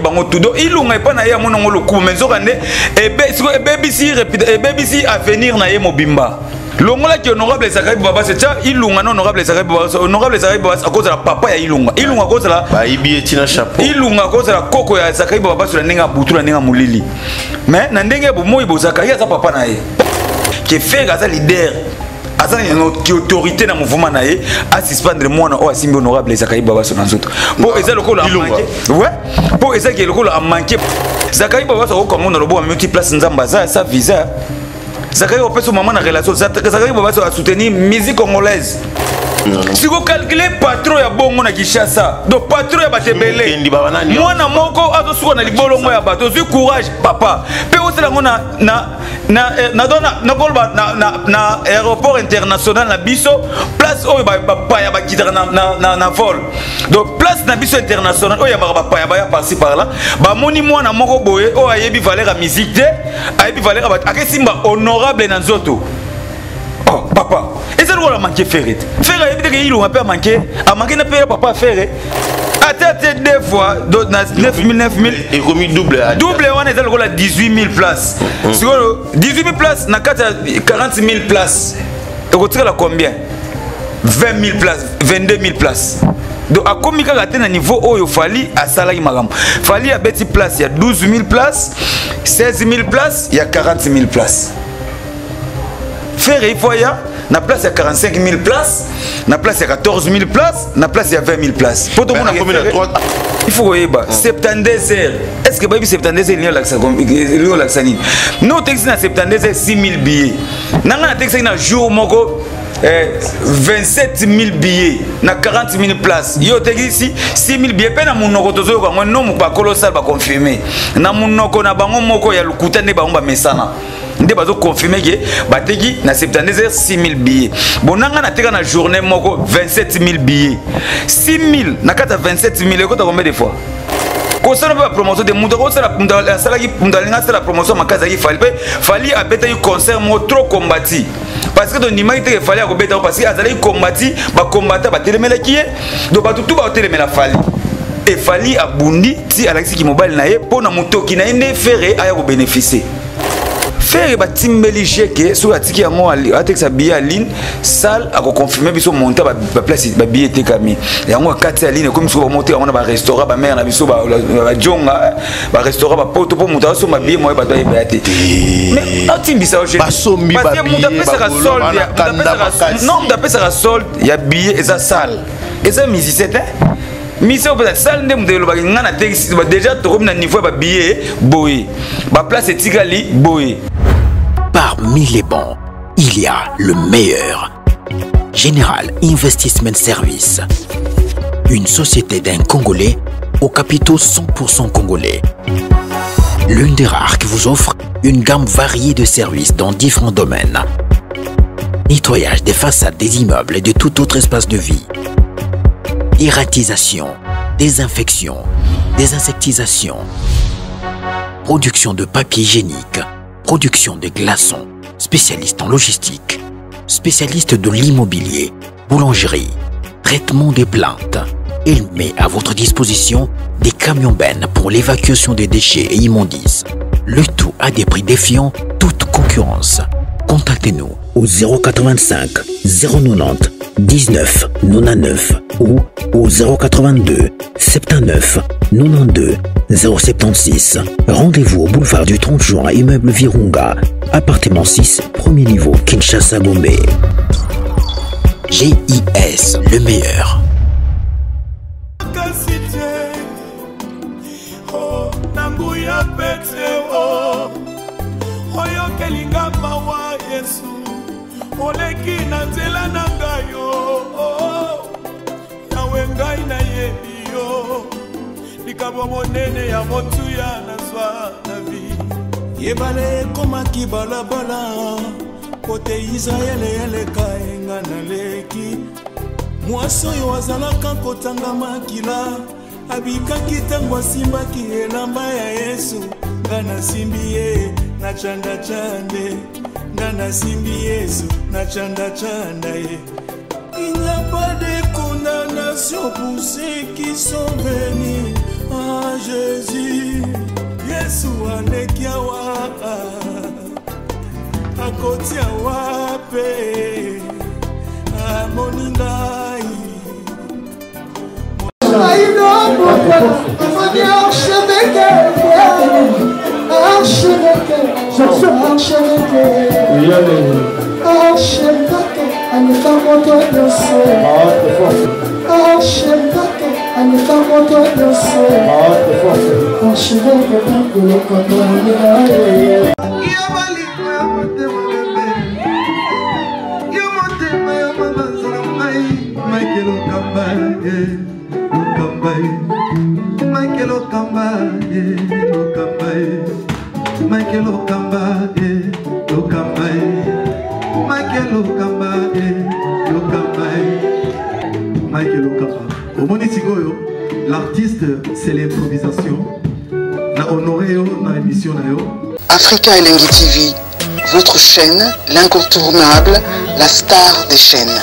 bango tudo ilunga epa na ye amona ngolo ku menzoka nde ebebisi avenir na ye mobimba longola ki honorable Zakaï Baba c'est ça ilunga non honorable Zakaï Baba honorable Zakaï Baba à cause de la papa ya ilunga à cause de la ba ibi etina chapeau ilunga à cause de la koko ya Zakaï Baba sur la nenga butu la nenga mulili mais na ndenge bo moyi bo Zakaï za papa na ye qui fait gaza leader asa qui autorité dans mouvement na ye à suspendre moi o asimbi honorable Zakaï Baba sur nzoto pour eza lokolo a manqué ouais pour eza ki lokolo a manqué Zakaï Baba so ko ngona lobo multi place nzamba sa visa Zakaï Baba son maman en relation Zakaï Baba a soutenu musique congolaise. Si vous calculez patron ya bongo na Kinshasa, donc patron ya batebele. Moi na moko azo suka na libolo mo ya bato, suis courage papa. Pe osela ngona na aéroport international na biso place o ba ya ba kitara na vol. Donc place na biso international o ya ba ya par-ci par-là. Ba moni moi na moko boye o ayebi valeur à musique de, ayebi valeur à akesimba honorable na nzoto. Oh papa, et ça doit manquer faire. Faire il a pas manqué, a manqué na payer papa faire. À tête deux fois, 9000 et remis double on est dans 18 000 places. 18 000 places na 40 000 places. Et vous tirez la combien? 20 000 places, 22 000 places. Donc à combien il y a un niveau où il fallait à salaire magam. Fallait à petit place, il y a 12 000 places, 16 000 places, il y a 40 000 places. Faire il faut y a na place il y a 45 000 places, na place il y a 14 000 places, na place il y a 20 000 places. Pour tout le monde il faut que 72 heures. Est-ce que baby 72 heures il y a l'accès nous texte na 72 heures 6 000 billets. Nanga texte na jour moko 27 000 billets na 40 000 places. Yo texte ici 6 000 billets pe na munoko tozo ko ngo non pas colossal ba confirmer. Na munoko na bango moko ya lukuta ne ba omba mesana. Nde bazo confirmer que bateki na 72 heures 6 000 billets. Bonanga na teka na journée moko 27 000 billets. 6 000 na kata 27 000 et combien de fois? Quand on a la promotion de Moundo, la promotion fallait abeta un concert trop combattu. Parce que dans l'image il fallait abeta parce que azali combattu, ba combattre ba télémela qui est. Donc ba tout ba télémela fallait. Et fallait abundi si Alexis qui mobile nae pour na moto qui na ene faire aya ko bénéficier. Faire ba timbeli cheke sur la tiki yango atek sa billet en ligne salle a confirmer biso monter ba place ba billet te kami yango akati ya ligne comme so ba monter on a ba restaurant ba mère na biso ba jonga ba restaurant ba poto pour monter so ba billet moi ba doit yebate mais otimbisa o ba sombi ba billet ba solde non d'après ça solde ya billet et ça salle et ça musicien mission peut-être salle ndem de loba ngana texte déjà to comme na niveau ba billet boy ba place tigali boy. Parmi les bons, il y a le meilleur. Général Investment Service. Une société d'un Congolais aux capitaux 100% congolais. L'une des rares qui vous offre une gamme variée de services dans différents domaines. Nettoyage des façades des immeubles et de tout autre espace de vie. Dératisation, désinfection, désinsectisation. Production de papier hygiénique. Production de glaçons, spécialiste en logistique, spécialiste de l'immobilier, boulangerie, traitement des plaintes. Il met à votre disposition des camions bennes pour l'évacuation des déchets et immondices. Le tout à des prix défiant toute concurrence. Contactez-nous au 085 090 19 99 ou au 082 79 92 076. Rendez-vous au boulevard du 30 juin, immeuble Virunga, appartement 6, premier niveau, Kinshasa Gombe. GIS, le meilleur. Oleki na nzela na ngayo yawe ngai na yebi yo likabo monene ya motuya na zwa na vi yebale ekomaki balabala kote Israele eleka enga na leki mwasi oyo azalaka kotanga makila abikaki ntango asimbaki elamba ya Yesu nga nasimbi ye na chanda chande Nana simbi Yesu na chanda chanda ye. Il n'y a pas de condamnation pour ceux qui sont venus à Jésus. kotia wape amoningai L'artiste, c'est l'improvisation. Na honoré dans l'émission. Africa Elengi TV, votre chaîne, l'incontournable, la star des chaînes.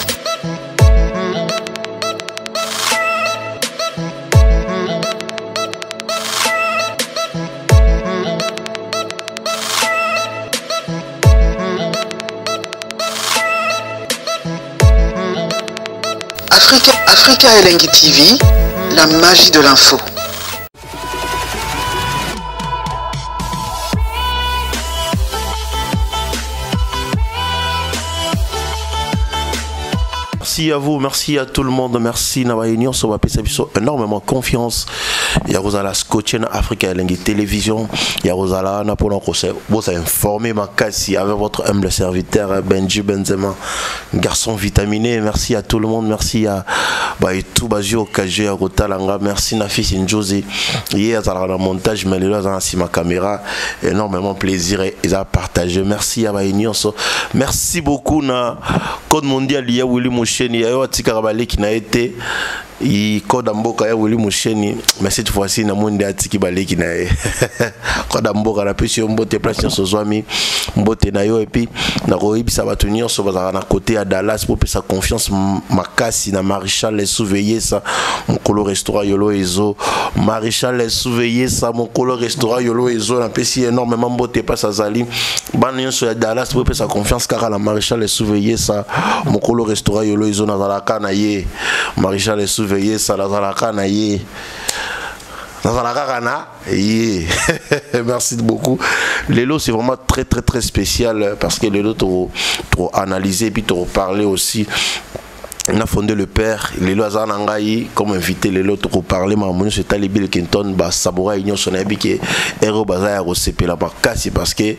Africa Elengi TV, la magie de l'info. Merci à vous, merci à tout le monde, merci Nava Union, ça va passer énormément confiance. Il y a Rosala Scotch Africa Elengi Télévision, il y a Rosala Napolon Conseil, vous avez informé ma cassie avec votre humble serviteur Benji Benzema, garçon vitaminé. Merci à tout le monde, merci à tout Bazio Kajé à Rotalanga, merci Nafis Njosi. Hier à la montage, mais là dans ma caméra, énormément plaisir et à partager. Merci à Union, merci beaucoup na Code Mondial il y a Willy Moucheni, il y a Tikarabali qui n'a été il code amboka ya Willy Moucheni, mais cette fois-ci na monde ya Tikibali qui n'a code amboka na pesi mbote place sur Zwami mbote na yo et puis na koyibisa batu nyonso bazaka na côté à Dallas pour sa confiance makasi na Maréchal les surveiller ça mon colo restaurant yolo ezo Maréchal les surveiller ça mon colo restaurant yolo ezo na pesi énormément mbote pas sa zali ban nyonso ya Dallas pour sa confiance car la Maréchal les surveiller ça mon colo restaurant yolo ezo na zalaka na ye Maréchal les surveiller ça la zalaka na ye. Merci beaucoup. Lelo c'est vraiment très très très spécial parce que Lelo trop analysé puis trop parlé aussi. On a fondé le père, Lelo Azanangaï, comme invité Lelo trop parler maman c'est Talibil Kenton ba Sabora Union sonabi qui Ero Baza ya Rosepe la bakasi parce que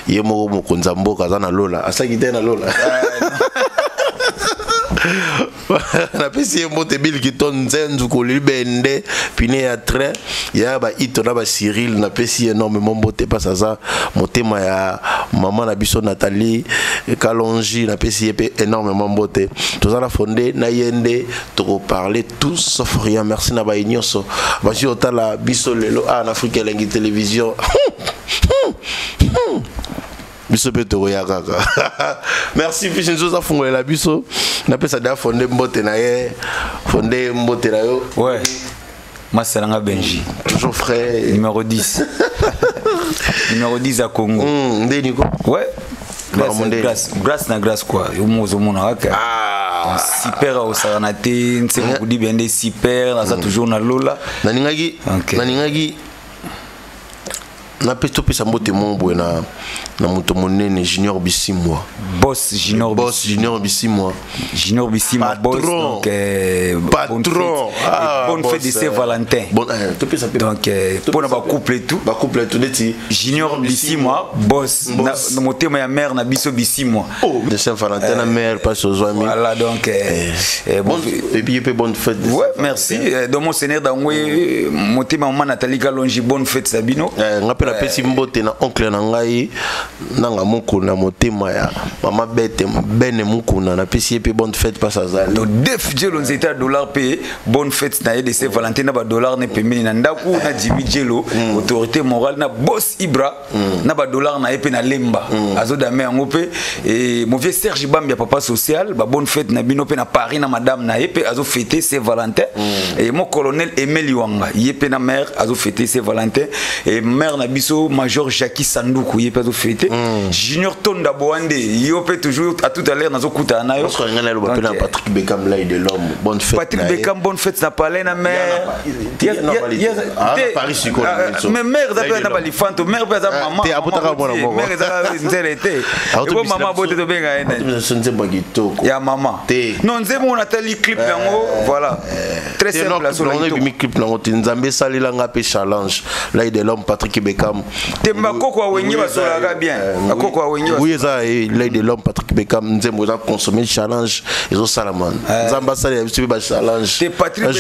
yemo mokonzambo kazana lola asakite na lola. Na pesi mbote bil qui ton zenzu ko libende pine ya train ya ba itona ba Cyril na pesi énormément mbote pas ça motema ya maman na biso Nathalie Kalonji na pesi épé énormément mbote tous la fondé na yende to parler tout sauf rien. Merci na ba inyoso ba si otala biso lelo en Afrique Elengi Télévision. Merci fils nous a fondé la biso na pesa da fondé mbote na ye fondé mbote na yo ouais Masalanga Benji toujours frais numéro 10 numéro 10 à Congo Ndénico ouais grâce na grâce quoi yo mozo mona waka super au saranate nse ko di bende super na ça toujours na lola naningaki na pesto pesa mbote mombo na moto monene Junior Bisimwa boss Junior Bisimwa boss donc patron bonne fête de Saint-Valentin bon donc pour ba couple tout neti Junior Bisimwa boss na motema ya mère na biso Bisimwa de Saint-Valentin na mère passe aux amis voilà donc et puis bonne fête ouais merci donc mon seigneur dangwe motema maman Nathalie Kalonji bonne fête Sabino ngapela pesi mbote na oncle na ngai nanga mukuna motema ya mama bete bene mukuna na pesi pe bonne fête pas ça zali donc def jelo nzeta dollar payé bonne fête na de Saint-Valentin na ba dollar ne pemini na ndaku na Jimmy Jelo autorité morale na boss Ibra na ba dollar na epe na lemba azo dame yango pe et mon vieux Serge Bambia papa social ba bonne fête na bino pe na Paris na madame na epe azo fêter Saint-Valentin et mon colonel Emeli Wanga yepe na mère azo fêter Saint-Valentin et mère na biso Major Jackie Sanduku il peut fêter Junior Tonda Boande il peut toujours à tout à l'heure dans okuta na yo Patrick Beckham là de l'homme bonne fête Patrick Beckham bonne fête na parler na mère Paris mais mère ça peut na bali fanto mère peut ça maman mère ça nzerete et maman bote to benga ena ya maman non nzemo na tali clip yango voilà très simple la solo clip nango Nzambe salilanga pe challenge là de l'homme Patrick Beckham temba koko wengi basolaka bien koko wengi oui ça là de l'homme Patrick Beckham nzemo za consommer challenge ils ont salaman Nzamba sali tu ba challenge je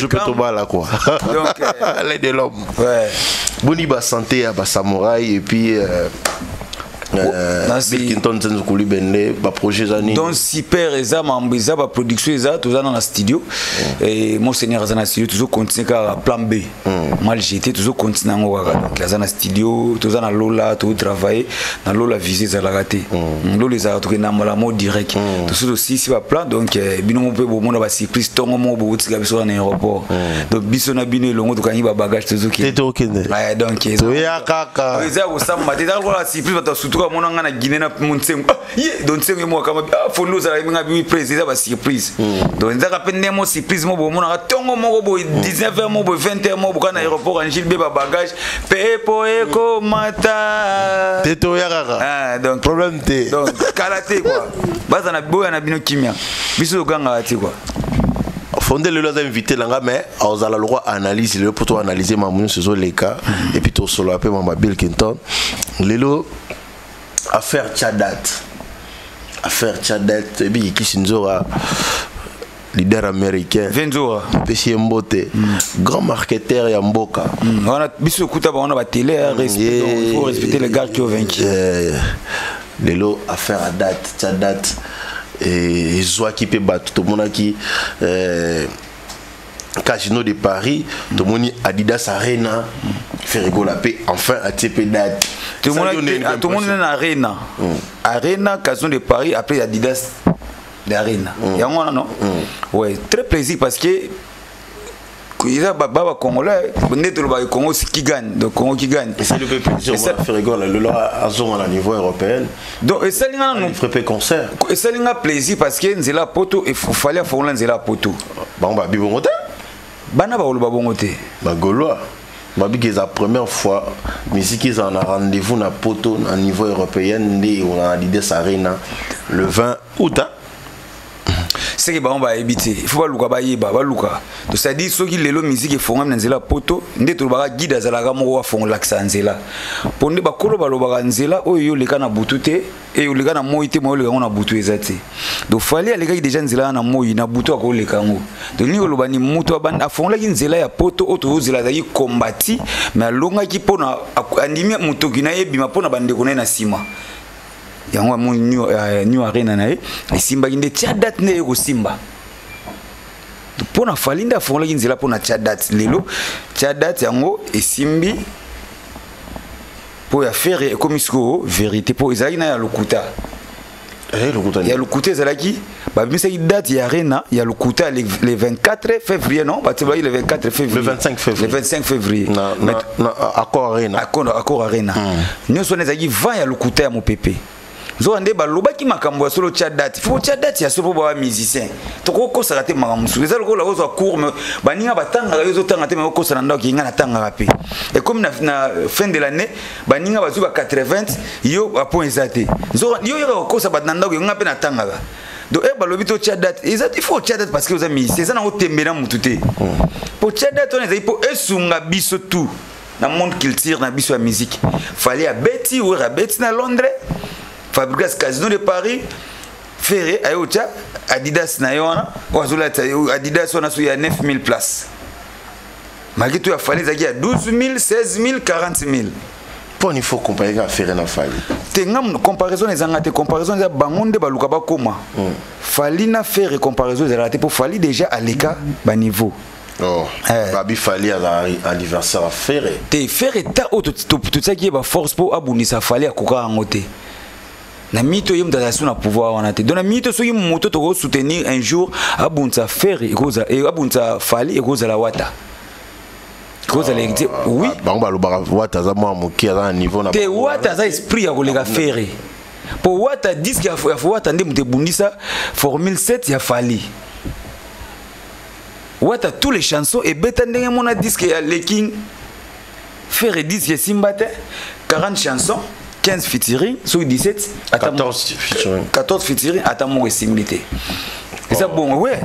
peux te bala quoi donc là de l'homme ouais boni ba santé à ba samouraï et puis Bill Clinton Tenzukuli Bende ba projet zani donc super eza mambiza ba production eza tous dans la studio et mon seigneur zana studio toujours continuer ka plan B mal j'étais toujours continuer ngwa donc la zana studio tous dans lola tout travailler dans lola visée za la raté lola les a tout na mala mot direct tout aussi si ba plan donc bino mo pe bo mona ba surprise tongo mo bo tika biso na aéroport donc biso na bino longo to kanyi ba bagage toujours qui donc to ya kaka eza ko samba te la surprise ba surtout mon nga na Guinée na monsengo donc c'est moi kama fondo za nga bi président ba surprise donc nza ka pende mo surprise mo bo mona tongo mo bo 19h mo bo 20h mo bo kana aéroport en Gilles ba bagage pepo eko mata teto ya kaka donc problème te donc kalaté quoi baza na boya na bino kimia biso ganga ati quoi fondé le lot invité là mais aux ala le roi analyse le pour toi analyser mamoun sur les cas et puis tout solo appel mama Bill Clinton lelo affaire Tchadat et puis qui Sinzora leader américain Venzora Pessi Mbote grand marketeur ya mboka on a biso kuta ba on a ba télé respect il faut respecter les gars qui ont vaincu lelo affaire Tchadat et Zoa qui peut battre tout le monde qui Casino de Paris, tout le monde Adidas Arena, fait rigoler la paix, enfin à TP date. Tout le monde est en Arena. Arena, Casino de Paris, après Adidas d'Arena. Il y a un non? Ouais, très plaisir parce que il y a Baba Congolais, le Congo qui gagne, le Congo qui gagne. Et c'est le peuple qui fait rigoler, le lot à niveau européen. Donc, et ça, il ferait concert. Et ça, il a plaisir parce que c'est la poto, il fallait faire la poto. Bon, bah, Bibongote. Bana ba oloba bongote ba gaulois ba bi que la première fois musique ils en a rendez-vous na poto à niveau européen ndé on a l'idée Arena le 20 août. C'est que ba on va éviter il faut pas luka ba yeba ba luka donc ça dit ceux qui lelo musique font na nzela poto ndé to ba guide za ka mo wa font l'accent nzela ponde ba kolo ba loba nzela oyo le kana butute et le kana moite mo le kana butu ezati donc fallait les gars déjà nzela na moyi na butu ko le kango donc ni loba ni mutu banda font la nzela ya poto auto zela za yi kombati mais longa ki pona andimi mutu kina ebima pona bande ko na sima yango mo new arena na e simba inde Tchadat ne ko simba pona falinda fonla nzela pona Tchadat lelo Tchadat yango e simbi pour faire comme isko vérité pour Isaïna ya lokuta ya lokuta zalaki ba misa date ya arena ya lokuta le 24 février non ba le 24 février le 25 février accord arena nous sommes ezaki 20 ya lokuta ya mopepe zo ande ba lobaki makambo ya solo Tchadat faut Tchadat ya solo ba musicien to ko sala te makambo su les aloko la ozo court ba ninga batanga yo tanga te ko sala ndako kinga na tanga rapi et comme na fin de l'année ba ninga ba zuba 80 yo a point exacté zo yo ko sa ba ndako nga pe na tanga donc ba lobito Tchadat il faut Tchadat parce que vous amis c'est ça na otembela mutute pour Tchadat on est pour esunga biso tout na monde culture na biso ya musique fallait à Betty ou à Betty na Londres Fabrikas Casino de Paris Ferré Ayocha Adidas na yona wazula Adidas wana su ya 9000 places malgré tout il fallait zaki à 12000 16000 40000 pour il faut comparer à Ferré na Fali tengam comparaison les angate comparaison za bangonde baluka ba koma Fali na Ferré comparaison za raté pour Fali déjà à l'écart ba niveau. Oh, Babi Fali à l'anniversaire à Ferré. Te Ferré ta tout ça qui est ba force pour abunisa Fali à koka ngote. Na mito yem dans na pouvoir on a te. Donc na mito so yem moto to soutenir un jour abunsa Ferré et abunsa Fali et goza la wata. cause l'héritier oui bango balobaka Wata za mwa moki aza na niveau na te Wata za esprit ya kolega faire pour Wata disque ya Wata nde mute bundisa formule 7 ya Fali Wata tous les chansons et beta ndenge mona disque ya Le King faire disque simbate 40 chansons 15 featuring sur 17 14 featuring 14 featuring ata mo simbilité et ça bon ouais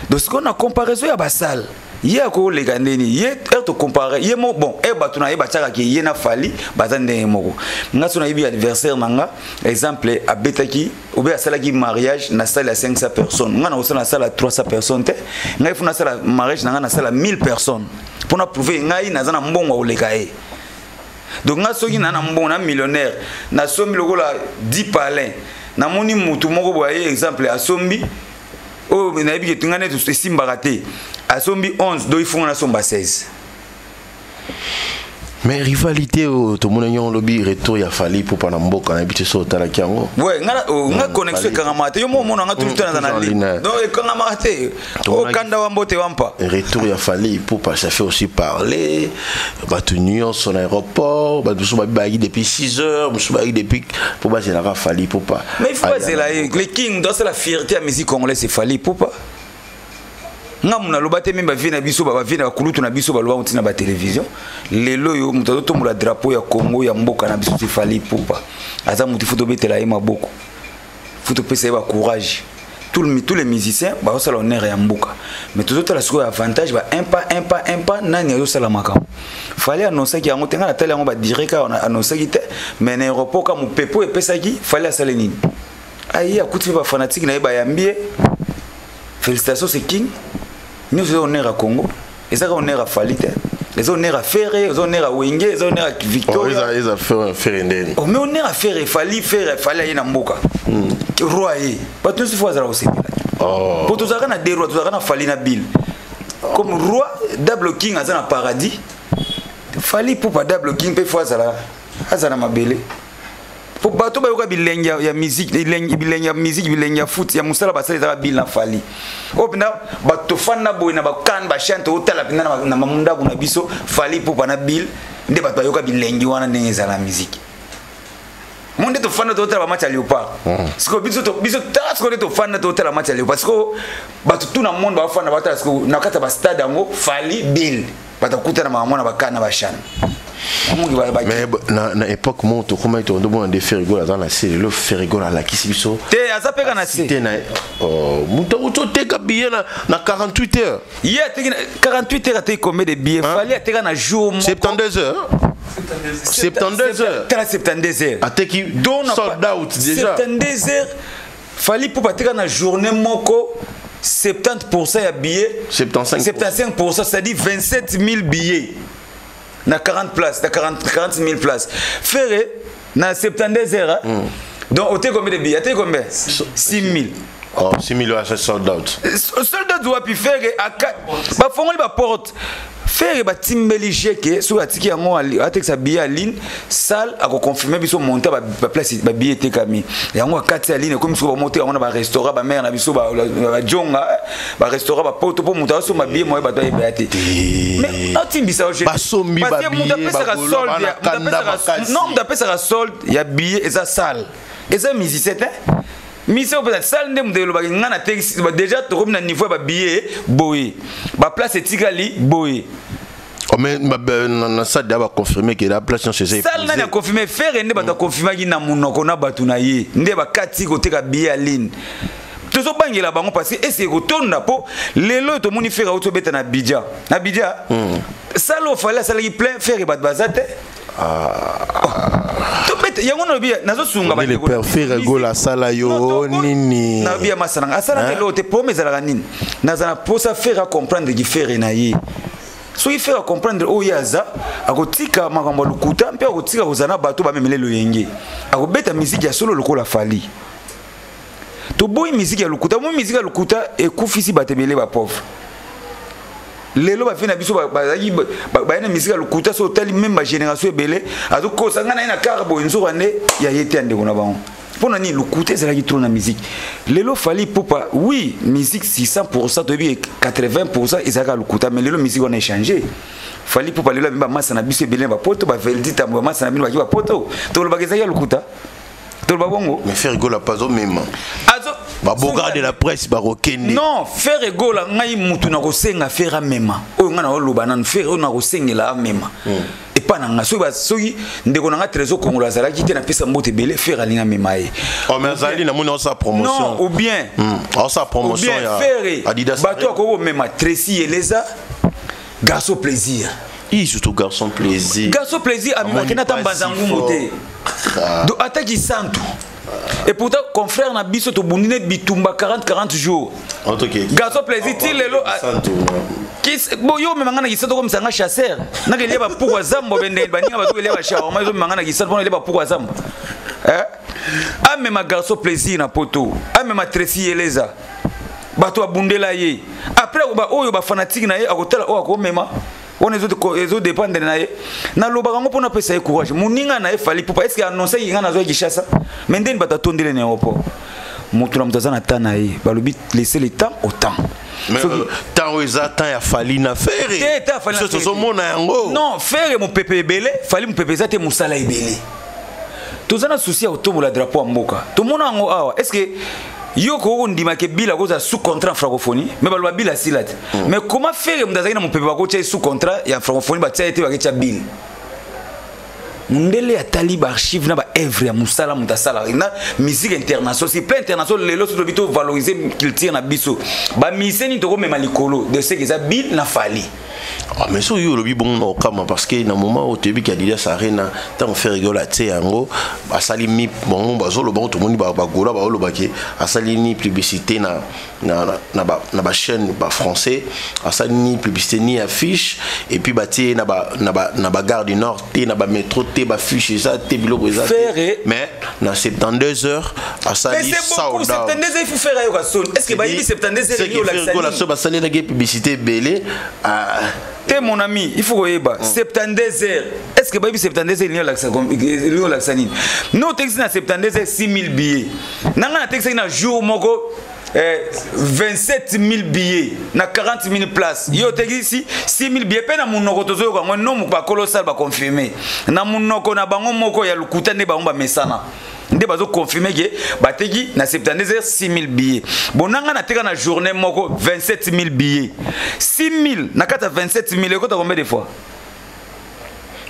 donc ce qu'on a comparaison ya basal yé ko le gandeni yé to comparer yé mo bon e batuna yé bataka ki yé na Fali bazande moko ngaso na yibi anniversaire nanga exemple abetaki obe asala ki mariage na salle à 500 personnes ngana osala na salle à 300 personnes te ngai funa sala mariage nanga na salle à 1000 personnes pour na prouver ngai na zana mbongo olekae donc nga soki na mbongo na millionnaire na sombi lokola 10 palais na moni mutu moko boye exemple a sombi oh na yebi ke tungane to simbaka te a sombi 11 do ifunga na somba 16 mais rivalité to mona nyon lobby retour ya Fali pour pana mboka na bité so tala kiango ouais nga connexion kangamate yo mo mona nga tout le temps na ligne donc kangamate o kanda wa mbote wampa retour ya Fali pour pas ça fait aussi parler batu nuance son aéroport batu so ba depuis 6 heures musu ba depuis pour ba c'est la Fali pour pas mais il faut c'est la le King dans la fierté à musique congolaise c'est Fali pour pas ngamuna lobate memba vina biso ba vina bakulutu na biso balwa utina ba télévision lelo yo mutato mula drapeau ya Congo ya mboka na biso Fali Ipupa aza muti futo betela yema boko futo pesa ba courage tous les musiciens ba osala honneur ya mboka mais tout autres la siko avantage ba un pas nani yo sala makam Fali annoncer ki yango tenga na tele yango ba direct on annoncer ki te mais na aéroport ka mu pepo e pesa ki Fali asala nini ayi akuti ba fanatique na ba yambie félicitations c'est King. Nous sommes honneur à Congo, et ça honneur à Fali, les honneurs à Ferré, les honneurs à Wenge, les honneurs à Victoria. Oh, ils ont fait Ferré. Oh, mais honneur à Ferré, Fali à Yenamboka. Roi, pas tous les fois ça aussi. Oh. Pour tous les des rois, tous les Fali na Bill. Comme roi, Double King a un paradis. Fali pour pas Double King, peut fois ça là, à ma belle. Pour bateau ba bilenga ya musique bilenga musique bilenga foot ya musala basala za bila Fali opina bato fana boina ba kan ba chante otala pina na mamunda kuna biso Fali pour bana bil nde bato yoka bilengi wana ndenge za la musique monde to fana to otala ba match ali opa siko biso tas ko to fana to otala match ali parce que bato tout na monde ba fana batala siko na kata ba stade ngo Fali bil batakuta na mamona ba kana ba chante. Mais na époque mon to comment to ndo des Ferrigo dans la série le Ferrigo la kisi biso te azapeka na série te na muto te ka billet na 48 heures hier 48 heures te combien de billets Fali ateka na jour 72 heures 72 heures 72 heures ateki sold out déjà 72 heures Fali pour ateka na journée moko 70% ya billets 75% c'est-à-dire 27 000 billets na 40 places, na 40 000 places. Ferré, na 72 heures. Donc, au té combien de billets? Au combien? 6 000. Oh, 6 000 c'est sold out. Sold out doit puis faire ba fongo ba porte. Faire ba timbeli cheke sur atiki yango atek sa billet à ligne salle a confirmer biso monter ba place ba billet te kami. Yango akati à ligne comme so ba monter on ba restaurant ba mère na biso ba jonga ba restaurant ba poto po monter so ma billet moi ba doit yebate. Mais atimbisa aujourd'hui. Ba sombi ba billet ba solde. Non, d'après ça solde, il y a billet et ça salle. Et ça musicien mission peut-être salle ndem de loba ngana texte déjà to comme na niveau ba billet boy ba place etikali boy oh mais na ça d'abord confirmer que la place chez eux salle na confirmer faire ndé ba confirmer ki na munoko na batu na ye ndé ba kati ko teka billet aline tozo bangela bango parce que essayer kotonda po lelo to moni faire auto beta na Bidja salle au fallait salle qui plein faire ba bazate yango no bia nazo sunga ba le père Ferrego la sala yo nini na bia masana asala ke lote promesse la nini nazana posa faire comprendre qui faire na yi so il faire comprendre o yaza akotika makambo lukuta mpe akotika kozana bato ba memele lo yenge akobeta musique ya solo lokola Fali to boy musique ya lukuta mo musique ya lukuta e kufisi batebele ba pauvre lelo ba fina biso ba na musique lukuta so tali même ma génération ebele azo ko sanga na carbo nzo ane ya yete ande kona bango pour nani lokuta ezalaki trop na musique lelo fali popa oui musique 600% to bi 80% ezalaka lokuta mais lelo musique on a changé fali popa lelo ba massa na biso ebele ba poto ba veldita ba massa na bino ba poto to lo bageza ya lokuta to lo babongo mais faire rigolo pas au même azo ba boga de la presse ba rokende non faire rigolo ngai mutu na ko senga faire mema o ngana o loba nan faire na ko sengela mema et pas na so ba soki ndeko na trésor congolais azalaki te na pesa mbote belé faire alinga mema e oh mais azali na mona sa promotion non ou bien sa promotion ya Adidas bato ko mema Tracy Eleza garçon plaisir surtout garçon plaisir amina ta mbazangu moté do attaque santu et pourtant confrère na biso to bundine bitumba 40 jours garçon plaisir ti lelo kis boyo me mangana kisato comme sanga chasseur na ke leba pourquoi zambo bende baninga bato ke leba chawa mais mangana kisato pona leba pourquoi zambo ma garçon plaisir na poto ma Tracy Eleza bato abundela ye après oyo ba fanatique na ye akotala o akomema on ezo dépendre na ye na lobaka ngo pona pesa ye courage muninga na ye fali popa est-ce que annoncer yinga na zo Kinshasa mais ndeni bata tondele na aéroport mutu na mutaza na tana ye balobi laisser le temps au temps mais temps exact ya fali na faire ce sont mon yango non faire mon pépé belé fali mon pépé zate musala ebele tozana souci ya otobola drapeau mboka to mona ngo awa est-ce que Yoko ndima ke bila koza sous contrat en francophonie mais balwa bila silat mais comment faire mdazaki na mpepe bako tia sous contrat ya francophonie ba tia ete ba tia bil mundele ya talib archive na ba œuvre ya musala mutasala na musique internationale c'est plein international lelo so bito valoriser culture na biso ba miseni to ko mema likolo de ce que ça bil na fali mais so yo lobi bon no kama parce que na moment où tebi ka Adidas arena tant faire rigoler té yango asali mi bon bazo lo bon tout monde ba gola ba lo baki asali ni publicité na ba chaîne ba français asali ni publicité ni affiche et puis batie na ba gare du nord té na ba métro té ba affiche ça té bilo ça mais na 72 heures asali ça au 72 heures il faut faire ayo ka son est-ce que ba yibi 72 heures yo la so ba sali na publicité belé T'es mon ami, il faut que 72 heures. Est-ce que baby 72 heures il y a l'axanine? Non, texte na 72 heures 6000 billets. Nanga texte na jour moko 27 000 billets na 40 000 places. Yo texte ici 6 000 billets. Pena munoko tozo ko non mu ba colossal ba confirmer. Na munoko na bango moko ya lukuta ne bango ba mesana. Nde bazo confirmer que bateki na 72 heures 6 000 billets. Bonanga na teka na journée moko 27 000 billets. 6 000 na kata 27 000 et combien de fois?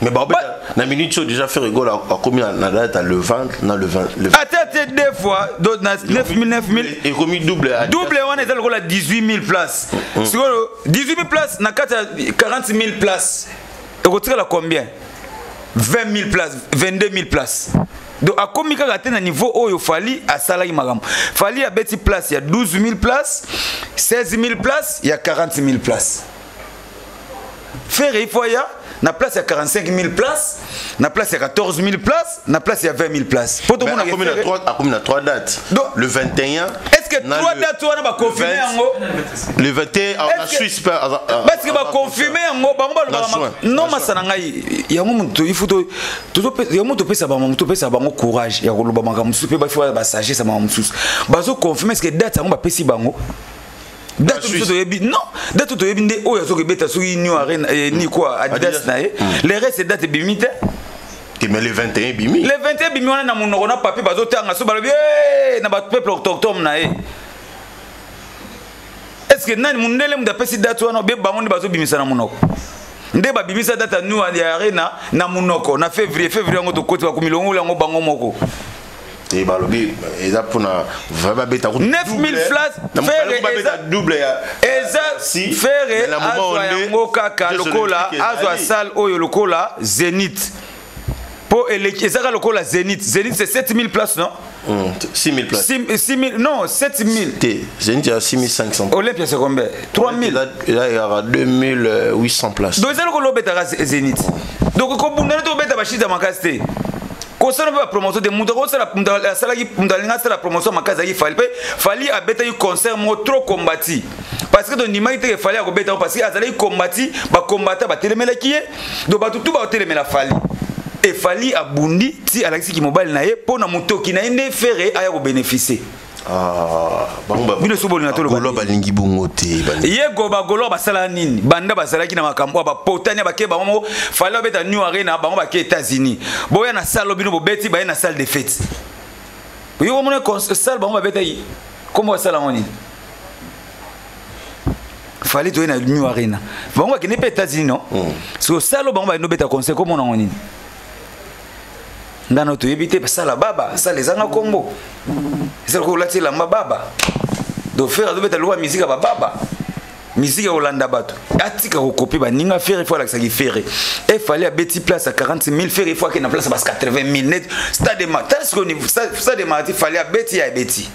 Mais bah na minute so déjà fait rigolo à combien na date le 20 na le 20 attends deux fois donc na 9 000 et commis double on est dans la 18 000 places. 18 000 places na kata 40 000 places. Et retire la combien? 20 000 places, 22 000 places. Donc à combien il y a niveau où il fallait à salarié magam. Fallait à bête place, il y a 12 000 places, 16 000 places, il y a 40 000 places. Faire il faut y a na place il y a 45 000 places, na place il y a 14 000 places, na place il y a 20 000 places. Pour tout le monde à combien 3 dates. Donc, le 21. Est-ce que 3 dates on va confirmer en le 21 en Suisse parce que va confirmer en non ma sanangai ya mutu il faut to ya mutu pesa ba mutu pesa ba courage ya koloba makamu supe ba faut ba sagesse ba mutu bazo confirmer est-ce que date on va pesi bango date to yebi non date to yebi nde oya soki beta soki new arena ni quoi Adidas na les restes date bimite mais le 21 bimi le 21 bimi on na monoko na papier bazo tanga so balobi na ba peuple autochtone na est-ce que nani mundele mda pesi date wana be bango ndi bazo bimisa na monoko nde ba bimisa date new arena na monoko na février ngo to koti ba kumilongo lango bango moko et balobi eza pona va beta 9000 places faire double eza si faire azwa kaka lokola azwa salle oyo lokola Zénith pour ezaka lokola Zénith c'est 7000 places non 6000 places 6000 non 7000 Zénith il y a 6500 Olympia c'est combien 3000 là il y aura 2800 places donc ça lokolo beta Zénith donc ko bundana to beta bashida makasti ko sana ba promotion de mundo ko sala la sala ki pundalinga sala promotion makaza ki fali abeta yu concert mo trop combati parce que donc nimaki te fali akobeta parce que azali combati ba combattre ba telemela kiye donc ba tutu ba telemela fali et fali abundi ti alakisi ki mobile na ye pona motoki na ende fere aya ko bénéficier. Ah, bino soboli na tolo golo balingi bungote ye go ba golo basala nini banda basala ki na makambo ba potania ba ke ba mo fala beta New Arena ba ba ke États-Unis boya na salle bino bo beti ba na salle de fête yo mo na salle ba ba beta yi comment sala ngoni fallait to na New Arena ba ba ke ne États-Unis non so salle ba ba no beta conseil comment na ngoni ndano to yebite basala baba sala ezanga kombo c'est ko lati la baba do faire do beta loi musique ba baba musique Hollanda bato atika ko copie ba ninga faire il faut la qui faire et fallait à petit place à 40 000 faire il faut que na place bas 80 000 net stade de mat parce que ça de mat il fallait à beti à beti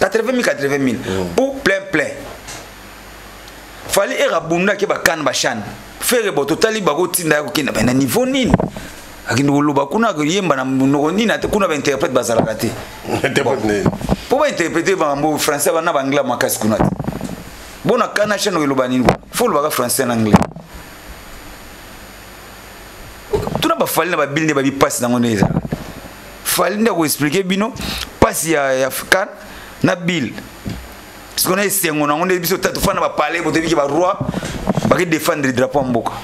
80 000 pour plein fallait era bunda ke ba kan ba chan faire bo totali ba ko tinda ko kina na niveau nini akino loba kuna ko yemba na noni na kuna ba interprète bazalaka te pour ba interpréter ba mbo français ba na ba anglais makasi kuna te bona kana chano loba nini faut le ba français en anglais tuna ba fali na ba bilne ba bi passe na ngoneza fali nda ko expliquer bino passe ya africain na bill parce qu'on est sengo na ngoneza biso tatu fana ba parler bo te ba roi ba ki défendre le drapeau mboka.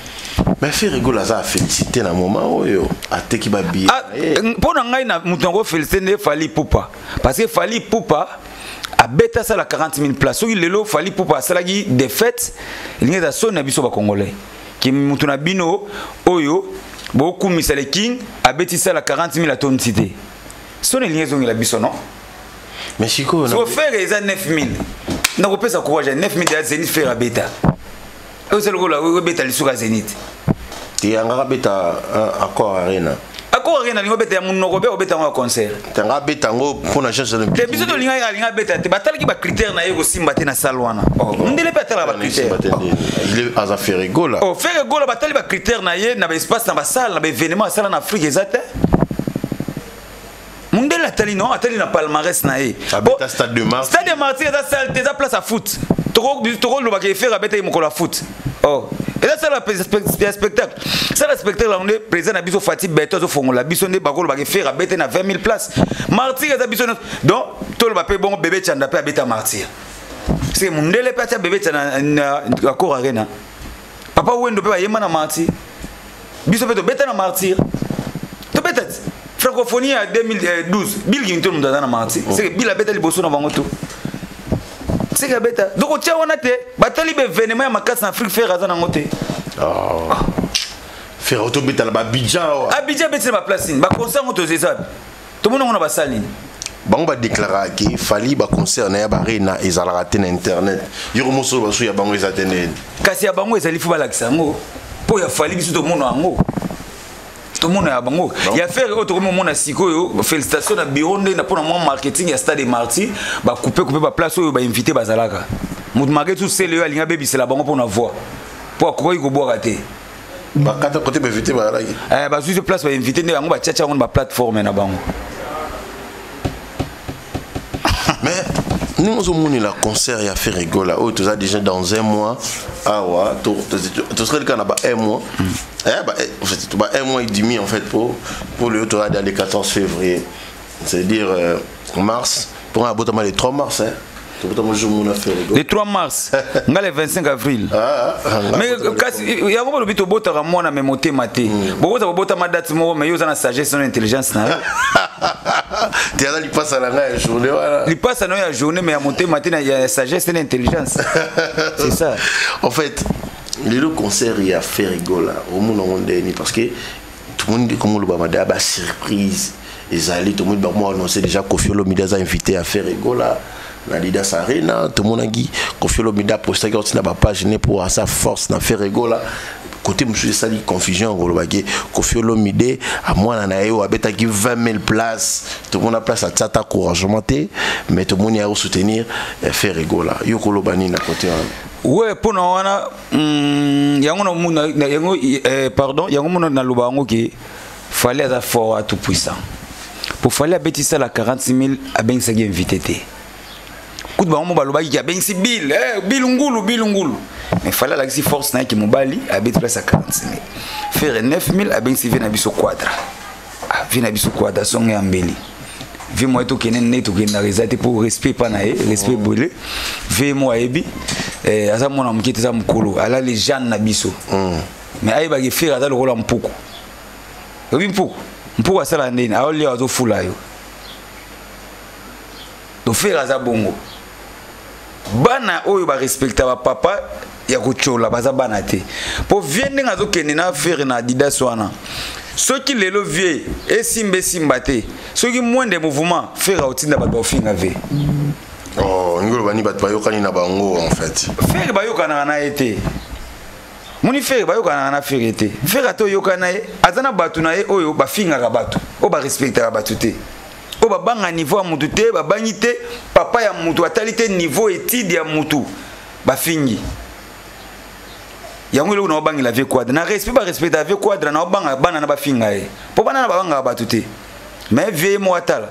Mais fait rigoler ça féliciter na moment oyo ateki ba bi pona ngai na mutongo féliciter ne fali pupa parce que fali pupa a beta ça la 40 000 places so lelo fali pupa ça la gi défaite linga za sona biso ba congolais ki mutuna bino oyo beaucoup misale king a beti ça la 40 000 à ton cité sona linga zo la biso non mais siko so faire les 9 000 na ko pesa courage 9 000 de Zenith faire beta o c'est le gola o beta li sur Zenith et anga beta accord arena akora lingo beta munoko be obeta ngo concert tanga beta ngo pona chance de biso to linga beta te batali ki ba critère na yego simba te na salwana ndele beta la ba critère il est à faire rigola faire rigola batali ba critère na ye na ba espace na ba salle na ba événement sala na Afrique ezate mundele atali non atali na palmarès na ye stade de Mars eza salle eza place à foot toko lo ba ke faire beta mo ko la foot et là c'est le spectacle. C'est le spectacle on est présent à biso Fatih Beto zo fongola biso ne bakolo ba faire beta na 20 000 places. Martyr za biso donc tout le bapé bon bébé tchanda pe beta martyr. C'est mundele pe ta bébé tchana accord arena. Papa wendo pe ba yema na martyr. Biso beto beta na martyr. To beta francophonie en 2012 Bill Ginton mundana na martyr. C'est Bill beta liboso na bango tout. C'est que beta donc tia wana te batali be événement ya makasi en Afrique faire azana ngote faire auto beta la Abidjan beta ba place ba concert ngoto zezab to mona ngona ba saline bango ba déclarer que fali ba concert na ya ba arena ezala te na internet yoro moso ba su ya bango ezatene kasi ya bango ezali fu ba lakisa ngo po ya fali biso to mona ngo tout le monde a bango il y a faire autre moment na sikoyo félicitations na bureau na pour moi marketing ya stade Martyr ba couper ba place oyo ba inviter bazalaka mutu market tout c'est le alinga baby c'est la bango pour na voix pour akoi ko boire raté ba kata côté ba inviter ba la ba sur place ba inviter ne bango ba tchatcha on ba plateforme na bango mais nous avons la concert et a fait rigoler oh tout ça déjà dans un mois ah ouais tout serait le cas là-bas un mois en fait tout un mois et demi en fait pour le tour dans le 14 février c'est-à-dire mars pour un beau temps le 3 mars hein le 3 mars le 25 avril mais il y a beaucoup de bito bota mona me moté maté beaucoup de bota ma date mo mais yo za na sagesse na intelligence na tu as li passe à la journée voilà li passe à la journée mais à monter matin il y a sagesse et intelligence c'est ça en fait le concert il a fait rigoler au monde on parce que tout le monde dit comme le bamada ba surprise les alliés tout le monde moi annoncé déjà Koffi Olomide a invité à faire rigoler na Lidas Arena tout le monde a dit Koffi Olomide posté que na ba page ne pour sa force na faire rigoler côté monsieur ça dit confusion ngolobaki Koffi Olomide à moi na yo abeta ki 20 000 places tout le monde a place à tata encouragement mais tout le monde a soutenir faire rigoler yo kolobani na côté ouais pour nous wana yango no muna yango pardon yango muna na lubango ki fallait être fort à tout puissant pour fallait bêti ça la 40 000 a ben ça invité té coup de bango balobaki ki a ben si bill ngulu mais fallait la force na ki mobali a bêti place à 40 000 faire 9 000 a ben si vient na biso quadra vie na biso quoi da songe ambeli vie moi to kenen ne to kena rezate pour respect pa na respect bolé vie moi ebi asa mona mukete za mukolo ala les jeunes na biso mais ayi ba ke faire ata lokola mpuku obi mpuku asala ndeni aoli azo fula yo to faire asa bongo bana oyo ba respecta ba papa ya kochola baza bana te po vienne ngazo kene na faire na Adidas wana soki lelo vie esimbe simbate soki mwende mouvement faire otinda ba ofinga ve oh ngolo bani bat bayokani na bango en fait faire bayokana na été moni faire bayokana na faire été faire to yokana e azana batu na e oyo ba finga ka batu o ba respecta ka batu te o ba banga niveau ya mutu te ba bangi te papa ya mutu atalite niveau étude ya mutu ba fingi yango lelo na bangi la vie quadre na respect ba respect la vie quadre na banga bana na ba finga e po bana na ba banga ba tuté mais vie mo atala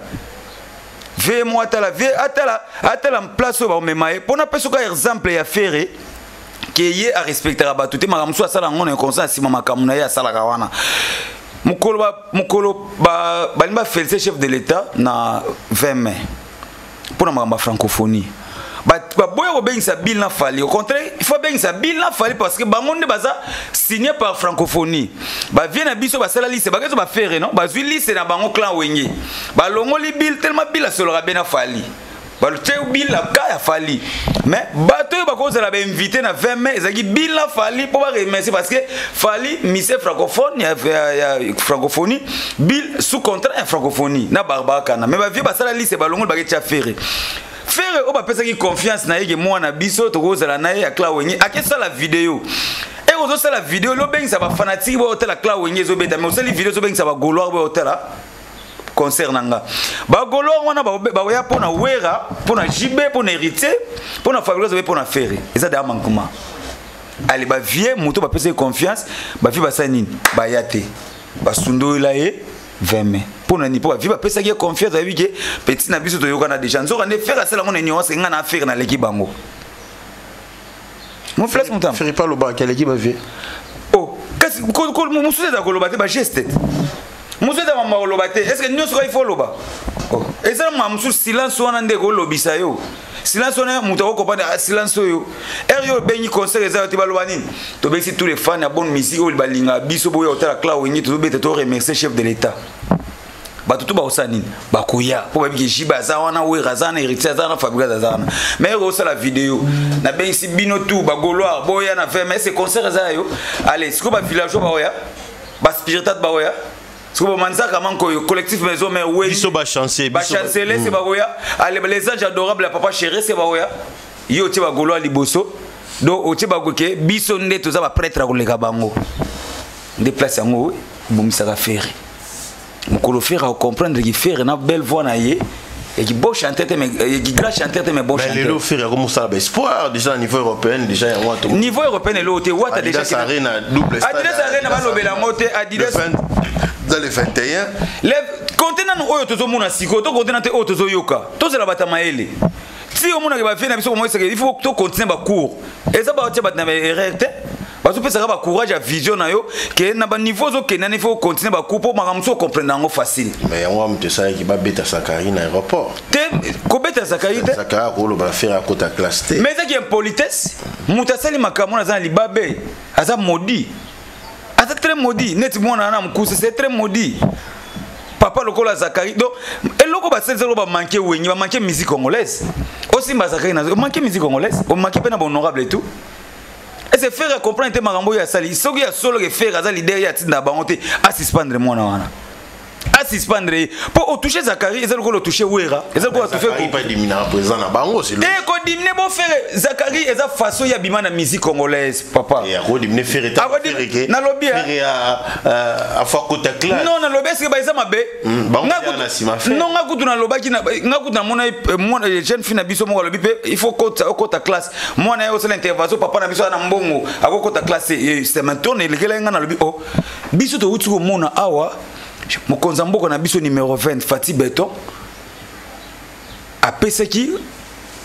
vie atala en place ba memae po na peso ka exemple ya faire que yé a respecter ba tuté makamso asala ngone conscience sima makamu na ya sala ka wana mukolo ba balimba féliciter chef de l'état na 20 mai pour na makamba francophonie ba boya ko bengisa bill na fali au contraire il faut bengisa bill na fali parce que bangonde baza signé par francophonie ba vient na biso ba sala liste ba kezo ba faire non ba zui liste na bango clan wenye ba longoli bill tellement bill solo ka bena fali ba le teu bill la ka ya fali mais bato ba ko za ba invité na 20 mai ezaki bill na fali pour ba remercier parce que fali mise francophone ya francophonie bill sous contrat ya francophonie na barbaka na mais ba vie ba sala liste ba longoli ba ke tia faire faire oba pesa ki confiance na yeke mwana biso to kozala na ye ya Cla Wenye akesa la vidéo et ozo sala vidéo lo bengisa ba fanatique bo hôtel Cla Wenye zo beta mais osali vidéo zo bengisa ba goloire bo hôtel concert nanga ba goloire wana ba ya pona wera pona jibe pona héritier pona fabuleux zo pona faire eza da mankuma ali ba vie moto ba pesa confiance ba vie ba sanini ba yate ba sundo la ye 20 mai pour na ni pour vivre pesa qui confiance avec que petit na biso to yokana déjà nzoka ne faire ça la ngone nuance ngana faire na l'équipe bango mon frère mon temps faire pas le bas quelle équipe va vie oh kasi ko musuze da kolobate ba geste musuze da mama kolobate est-ce que nous il faut loba oh et ça ma musu silence wana ndeko lobisa yo silence wana muto ko comprendre silence yo yo benyi concert ezalo te baloba nini to besi tous les fans ya bonne musique o balinga biso boya hôtel Cla Wenye to bete to remercier chef de l'état ba tutu ba osani ba koya po ba biki jiba za wana we razana héritier za na fabrique za wana mais o la vidéo na bensi bino tout ba goloire boya na fait mais c'est concert za yo allez siko ba village ba oya ba spiritat ba oya siko manza kama ko collectif maison mais we biso ba chancer c'est ba oya allez les anges adorables papa chéri c'est ba oya yo ti ba goloire liboso do o ti ba goke biso ndeto za ba prêtre ko leka bango déplacer yango bomisa ka faire mukolo faire à comprendre qu'il fait une belle voix na ye et qui beau chanteur mais qui grand chanteur mais bon chanteur. Mais le faire comme ça espoir déjà au niveau européen déjà ya wato. Niveau européen le hôtel Watt a déjà Adidas Arena double stade. Adidas Arena ba lobela moté Adidas dans le 21. Le contenant oyo tozo mona siko to contenant oyo tozo yoka. To zela bata maele. Si o mona ke ba fait na biso ko mo il faut to continuer ba cours. Et ça ba otia bata na erreur. Parce que ça va courage à vision na yo que na ba niveau zo ke na il faut continuer ba couper pour makamso comprendre ngo facile. Mais on va te ça qui va beta Sakari na aéroport. Te ko beta Sakari te. Sakari ko lo ba faire à côté classe T. Mais ça qui est politesse, mutasali makamona za libabe, aza maudit. Aza très maudit, net mona na mkusi c'est très maudit. Papa lokola Zakari donc et loko ba c'est ba manquer wenyi ba manquer musique congolaise. Aussi ba Zakari na manquer musique congolaise, on manquer pena honorable et tout. Et c'est faire comprendre que marambo ya sali soki ya solo ke faire aza leader ya tinda bangote a suspendre mwana wana a suspendre pour au toucher Zakari et ça le toucher Wera et ça quoi toucher pas éliminer présent na bango c'est et ko dimne bo faire Zakari et ça façon ya bima na musique congolaise papa et ko dimne faire ta na lobby à fois côté classe non na lobby c'est ba ça mabe non ngakutu na lobaki na ngakutu na mona jeune fille na biso mo lobby il faut côté classe moi na yo c'est l'intervention papa na biso na mbongo ako côté classe c'est maintenant il kela nga na lobby oh biso to utu ko mona awa mokonza mboko na biso numéro 20 Fati Beton a pesaki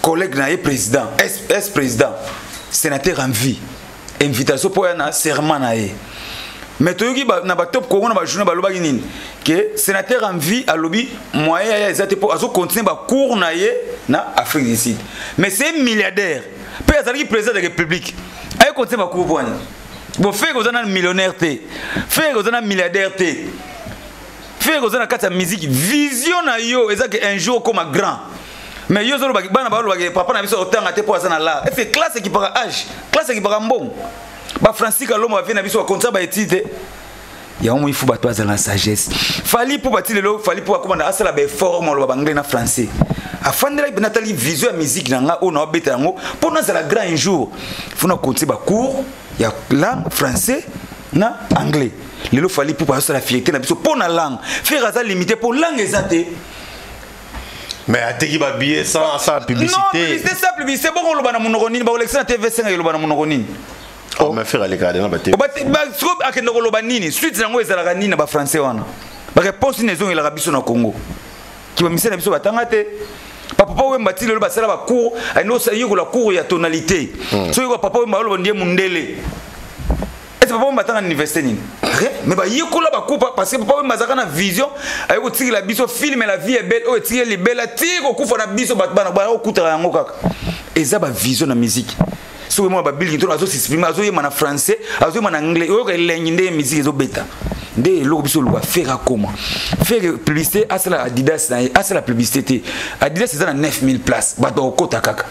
collègue na président ex-président sénateur en vie invitation pour un serment na ye mais toyoki na ba top Congo na ba journée ba loba nini que sénateur en vie a lobby moyen ya ezate pour azo continuer ba cours na ye na Afrique du Sud mais c'est un milliardaire peut azali président de la République ay continuer ba cours pour ani bon fait que un millionnaire té fait que un milliardaire té fait que na kata musique vision na yo ezaki un jour comme grand mais yo zolo bana ba lo papa na biso otanga té pour azana là et c'est classe qui para âge classe qui para mbon ba Francis Kalombo va venir biso comme ça ba étude ya il faut battre dans la sagesse fali pour battre le fali pour comment na sala ba forme lo ba anglais na français afin de la Nathalie vision musique nanga o na beta ngo pour na la grand jour faut na continuer ba cours ya langue français na anglais le fali pour passer la fierté na biso pour na langue faire ça limité pour langue exacte. Mais à teki ba billet sans publicité. Non, c'est ça publicité bon lo ba na monoronine ba Alexandre TV5 lo ba na monoronine. Oh, mais faire les cadres na ba TV. Ba trop akendo lo ba nini suite nango ezalaka nini na ba français wana. Ba réponse ni ezong la biso na Congo. Ki ba misena biso batanga te. Papa wemba ti le ba sala ba cours, ayino sa yiko la cours ya tonalité. So yiko papa wemba lo ndie mundele. Est-ce papa wemba tanga université nini? Mais bah yiko la ba cours parce que papa wemba zaka na vision, ayiko tiki la biso film la vie est belle, o tiki les belle tiko kufa na biso bana ba okutara yango kaka. Eza ba vision na musique. So moi ba billing to azo s'exprimer azo yema na français, azo yema na anglais, o ka lenginde musique ezo beta. Dès le biso lo faire comment faire publicité à cela Adidas à cela publicité Adidas c'est dans 9000 places bato okota kaka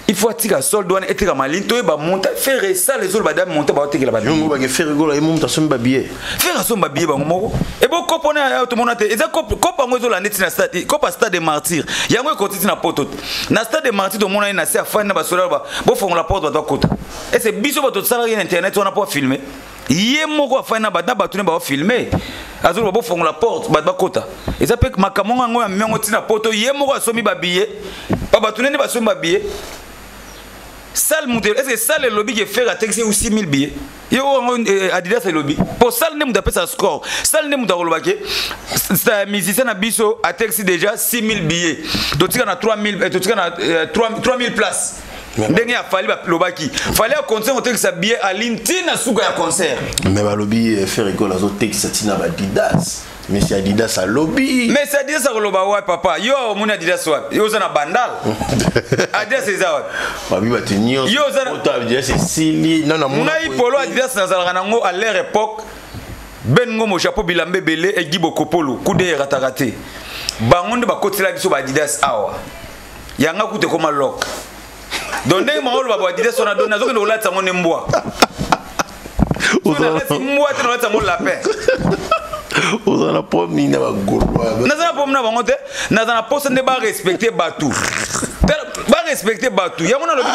il faut attirer solde douane et tirer malin to ba monter faire ça les autres badam monter ba oteki la badam yo ba faire rigolo et monter son babier faire son babier ba moko et bon copone tout monde et ça copa ngozo la net na stade copa stade des martyrs yango e continue na poto na stade des martyrs to mona na se afana na ba sola ba bo fongola porte ba kota et c'est biso ba to sala internet on a pas filmer yé moko afana ba batune ba filmer azolo ba fongola porte ba kota et ça peut makamonga ngo ya mengo tina poto yé moko asomi ba billet ba batune ni ba somi ba billet. Salle monter est-ce que salle lobby qui fait à taxi ou 6000 billets yo Adidas lobby pour salle ne m'a pas sa score salle ne m'a pas lobby c'est musicien na biso à taxi déjà 6000 billets donc tu as 3000 tu as 3000 places ndenge a fallu ba lobaki fallait concert on taxi sa billet à l'intina suka ya concert mais ba lobby faire école azo taxi tina ba Adidas. Mais c'est Adidas à lobby. Mais c'est Adidas à lobby, ouais, papa. Yo, mon Adidas, ouais. Yo, c'est un bandal. Adidas, c'est ça, ouais. Yo, c'est Adidas, c'est Sili. Non, non, mon Polo Adidas, à leur époque, Bengo, mon chapeau, Bilambe, Belé, et Gibo Kopolo, Koudé, Ratarate. Bangonde, ba côté là, qui sont Adidas, awa. Yanga, coûte comme un loc. Donc, dès que mon rôle, Adidas, on a donné, on a donné, on a mboa. On a donné, on a donné, on a pas mis na gaulois. Nazana pas na bango te, nazana poste ne ba respecter Batou. Ba respecter Batou. Ya mona lobi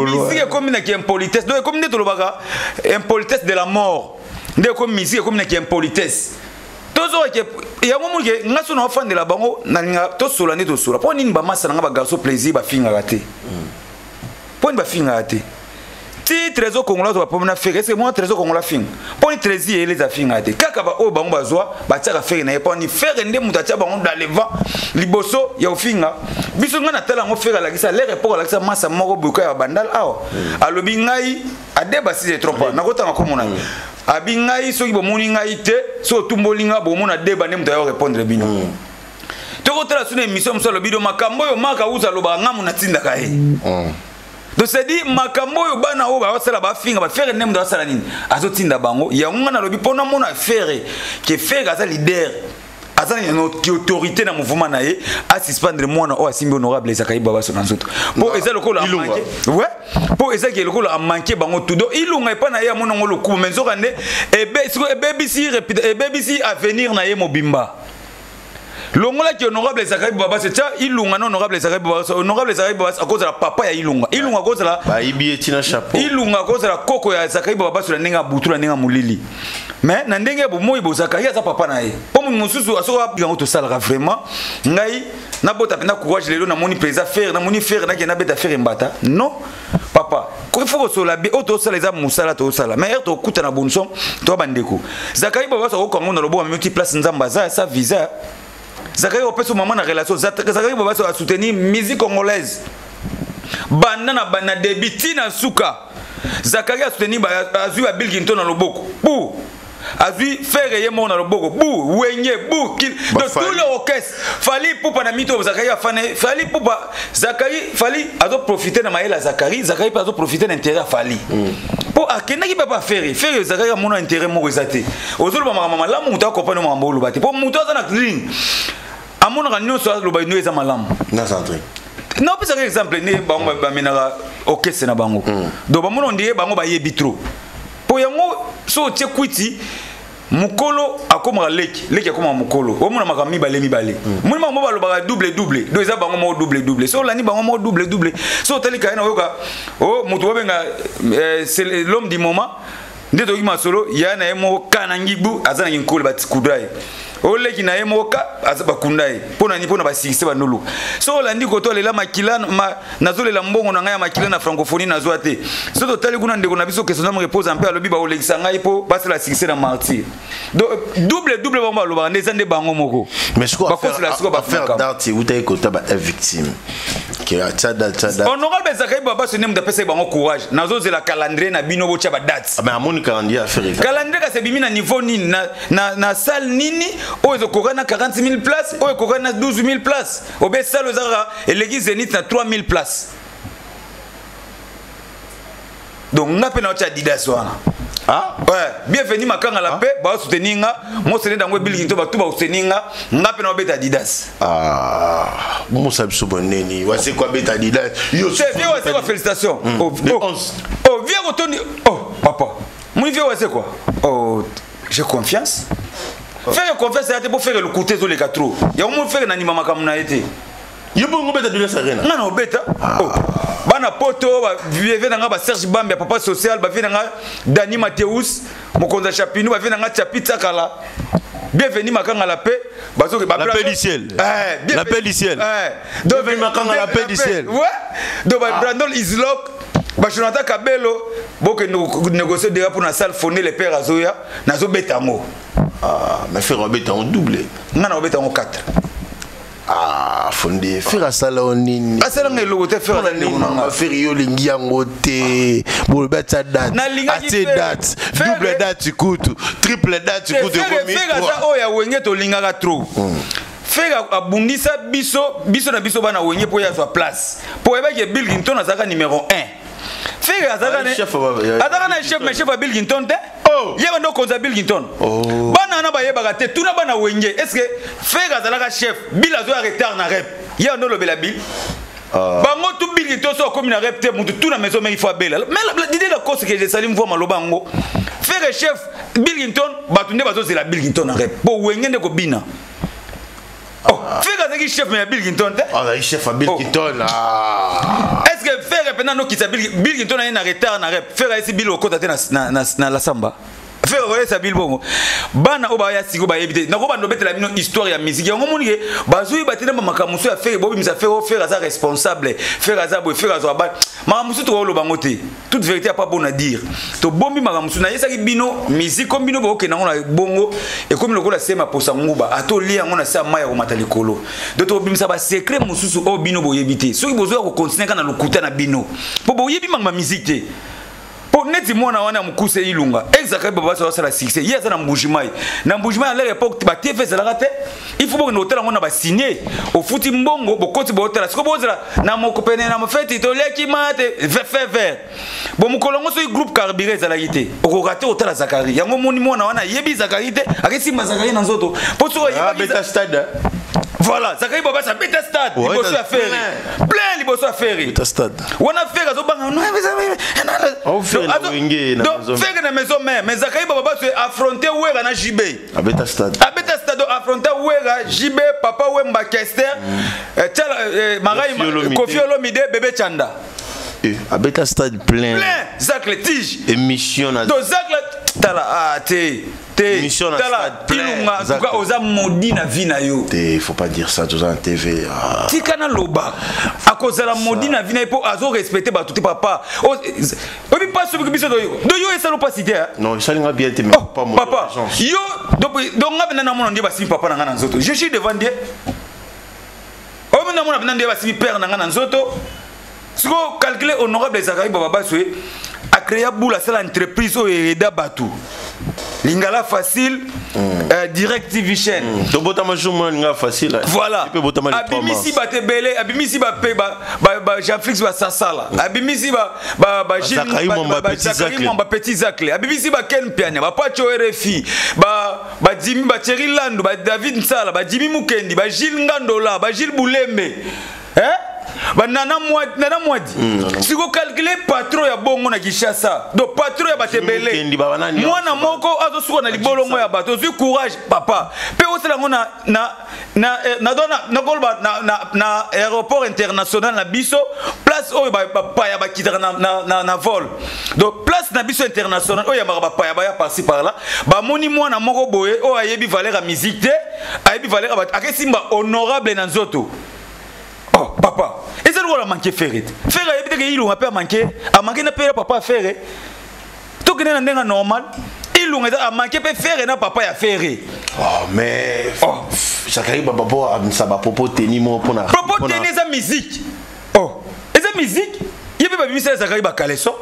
musique comme na qui impolitesse. Donc comme ne to lobaka impolitesse de la mort. Nde comme musique comme na qui impolitesse. Tozo ke ya mo ke ngaso na fan de la bango na nga to sola ne to sola. Po nini ba massa na ba garçon plaisir ba finga raté. Po ni ba finga raté. Si trésor congolais va pas faire est-ce que moi trésor congolais fin pour ni trésor les affinga te kaka ba o bango bazwa ba tia faire na pas ni faire ndé mutatia bango dans le vent liboso ya ofinga biso ngana tala ngo faire la kisa les report la kisa massa moko buka ya bandal awa alobi ngai adeba si c'est trop pas na kota ngako mona abi ngai soki bo moni ngai te so tumbolinga bo mona deba ne mutaya répondre bino to kotala sune émission msolo bido makambo yo maka uza loba ngamu na tinda kae. Donc c'est dit makambo yo bana o ba sala ba finga ba faire nem do sala nini azotinda bango ya ngana lobi pona mona faire que faire asa leader asa une autorité na mouvement na ye a suspendre moi na o asimbi honorable Zakaï Baba so nanzoto pour eza lokolo manqué ouais pour eza que lokolo a manqué bango tout do ilunga pa na ye mona ngolo ku menzo kande e BBC avenir na ye mobimba. Longola qui honorable Zakaï Baba c'est ça ilunga non honorable Zakaï Baba à cause de la papa ya ilunga à cause de la ba ibietina chapeau ilunga à cause de la koko ya Zakaï Baba sur la ninga butu la ninga mulili mais na ndenge bo moyi bo Zakaï za papa na ye po mususu asoka bigango to salera vraiment ngai na bota pena courage lelo na moni président faire na moni faire na ki na beta faire mbata non papa ko faut que sola bi auto sala za musala to sala mais to kuta na bonso to bandeko Zakaï Baba so ko ngona lobo multi place nzamba za sa visa Zakaï opé son maman na relation Zakaï Baba a soutenir musique congolaise bana debiti na suka Zakaï a soutenir azu Bill Clinton na loboko pour azui faire ye mon roboko bou wenye bou kil donc tout le orchestre fali poupa na mito Zakari afane fali poupa Zakari fali azo profiter na maela Zakari pas azo profiter d'intérêt fali pour akena ki papa faire Zakari mon intérêt mo ezate ozolo ba mama la muta ko pano mambo lo bati pour muta za na clean amona ka nyonso lo ba ino eza malamu na centre. Non, par exemple, ne bango ba menara orchestre na bango. Do ba mono ndiye bango ba yebi trop. Po yango so tie kwiti mukolo akoma leki akoma mukolo. O mona makami bale mi bale. Moni bango ba lo ba double. Do eza bango mo double. So lani bango mo double. So tali ka na yoka o mutu benga c'est l'homme du moment. Ndeto ki masolo yana emo kana ngibu azana nginkolo ba tikudai. Ole ki na emoka azaba kundai pona ni pona ba sikise ba nulu so la ndi koto lela makila nazo lela mbongo na ngaya makila na francophonie nazo ate so to tali kuna ndeko na biso question na me repose un peu alobi ba ole kisanga ipo basi la sikise na martyr donc double ba loba ndeza nde bango moko mais quoi faire d'art ou t'es kota ba victime qui a tada honorable Zakari baba ce nem d'apesa bango courage nazo zela calendrier na bino bocha ba date mais amoni calendrier affaire calendrier ka se bimi na niveau nini na salle nini o ezo kokana 40 000 places o kokana 12 000 places obe salle zara et l'église Zénith na 3 000 places donc ngape na cha Adidas wana ah ouais bienvenue makanga la paix ba soutenir nga mo sene dango building to ba tuba soutenir ngape na beta Adidas ah mo sabi so boneni wa c'est quoi beta Adidas yo c'est quoi félicitations oh viens retourner oh papa mon vieux c'est quoi oh j'ai confiance. Faire confiance à pour faire le côté sur les quatre. Il y a un monde faire un animal comme on a été. Il y a un bêta de la sarena. Non, bêta. Oh, bana poto, vivez dans un Serge Bamba, papa social, vivez dans un Dani Mathéus, mon compte Chapinou, vivez dans un Chapita Kala. Bienvenue Makanga la paix. La paix du ciel. La paix du ciel. Bienvenue Makanga la paix du ciel. Ouais. Donc Brandon Islock. Jonathan Kabelo, boke négocier déjà pour la salle fondée les pères Azoya, nazo betango. Ah, mais faire un béton doublé. Non, on betango 4. Ah, fondé. Faire la salle en ligne. Ah, c'est là que le logoté faire la ligne. Faire yo lingi angote. Bon, le bête ça date. Assez date. Double date tu coûtes. Triple date tu coûtes. Faire ça, oh ya wenge to linga trop. Faire abundisa biso na biso bana wenge pour ya soit place. Pour eba que Bill Clinton azaka numéro 1. Faire azaka ne chef mais chef Bill Clinton te. Oh, yeba ndo koza Bill Clinton. Oh. Bana na ba yeba te tuna bana wenge. Est-ce que faire azaka chef Bill azo retard na rep. Yeba ndo lobela Bill. Bango tout Bill Clinton so comme na rep te mutu tuna maison mais il faut bela. Mais l'idée la cause que je salim voir maloba ngo. Faire chef Bill Clinton batunde bazo zela Bill Clinton na rep. Bo wenge ndeko bina. Oh, faire que chef mais Bill Clinton te. Ah, le chef Bill Clinton là. Est-ce que faire pendant qui s'appelle Bill Clinton a un retard na rep. Faire ici Bill au côté na la samba. Faire voler sa Bill bongo. Bana obaya siko ba éviter. Na ko ba no betela bino histoire ya musique. Yango monike bazui batena makamuso ya faire bobi misa faire aza responsable. Faire aza boy faire aza ba. Makamuso to lo bangote. Toute vérité a pas bon à dire. To bombi makamuso na yesa ki bino musique comme bino boke na ngona bongo et comme le ko la sema posa nguba ato lia ngona sa maya ko matali kolo. De to bimisa ba secret mususu o bino bo yebite. Soki bozo ko continuer kana lokuta na bino. Po bo yebi manga musique te. Pour neti mwana wana mukuse ilunga exactement baba ça la succès hier ça na mbujimai à l'époque ba TV ça la raté il faut que nous hôtel on a ba signé au futi mbongo bokoti ba hôtel siko bozela na mokopene na mfeti to leki mate fait vert bon mukolongo so groupe carburé za la yité au raté hôtel Zakari yango moni mwana wana yebi Zakari te akisi Zakari na nzoto pour so yebi beta stade. Voilà, Zakari baba ça beta stade liboso à faire plein liboso à faire beta stade on a fait zo banga on fait na maison mère mais Zakari baba se affronter Wera na JB à beta stade affronter Wera JB papa Wemba Kester Marai Kofi Olomide bébé Chanda à beta stade plein Zak le tige émission na donc Zak le tala émission na stade plein Zaka oza modi na vie na yo il faut pas dire ça tous en TV tikana loba à cause de la modi na vie na po azo respecter ba tout papa obi pas sur biso do yo esa lo pas cité non ça linga bien te mais pas mon papa yo donc ngabena na mona ndiye basi papa na ngana nzoto je suis devant Dieu o mona mona ndiye basi père na ngana nzoto siko calculer honorable Zakari baba baswe a créé boula c'est l'entreprise au Ereda Batu Lingala facile, Direct TV chaîne. Donc botama jour lingala facile. Voilà. Tu peux botama les Abimisi ba tebele, abimisi ba pe ba Jean-Flix ba sasala. Abimisi ba Zakari Mamba petit Zakle. Abimisi ba Ken Piania, ba Pacho RFI, ba Jimmy ba Thierry Lando, ba David Nsala, ba Jimmy Mukendi, ba Gilles Ngandola, ba Gilles Boulembe. Hein? Nana Mwadi. Si vous calculez patron ya bongo na Kishasa, donc patron ya batebele. Moi na moko azo suko na libolo ngo ya bato, zu courage papa. Pe osela ngo na aéroport international na biso, place oyo ba ya ba kitara na vol. Donc place na biso international oyo ya ba pa ya par-ci par là. Ba moni moi na moko boye o ayebi valeur ya musique te, ayebi valeur ba akesimba honorable na nzoto. Oh, papa, et c'est le manqué ferré. Ferré, il y a des gens qui ont manqué. A manqué na père papa ferré. Tout qui n'est pas normal. Il a manqué ferré na papa ya ferré. Oh, mais. Oh, Zakari Baba ça va propos tenir mon pour na. Propos tenir sa musique. Oh, et sa musique, il y a pas mis ça Zakari ba caleçon.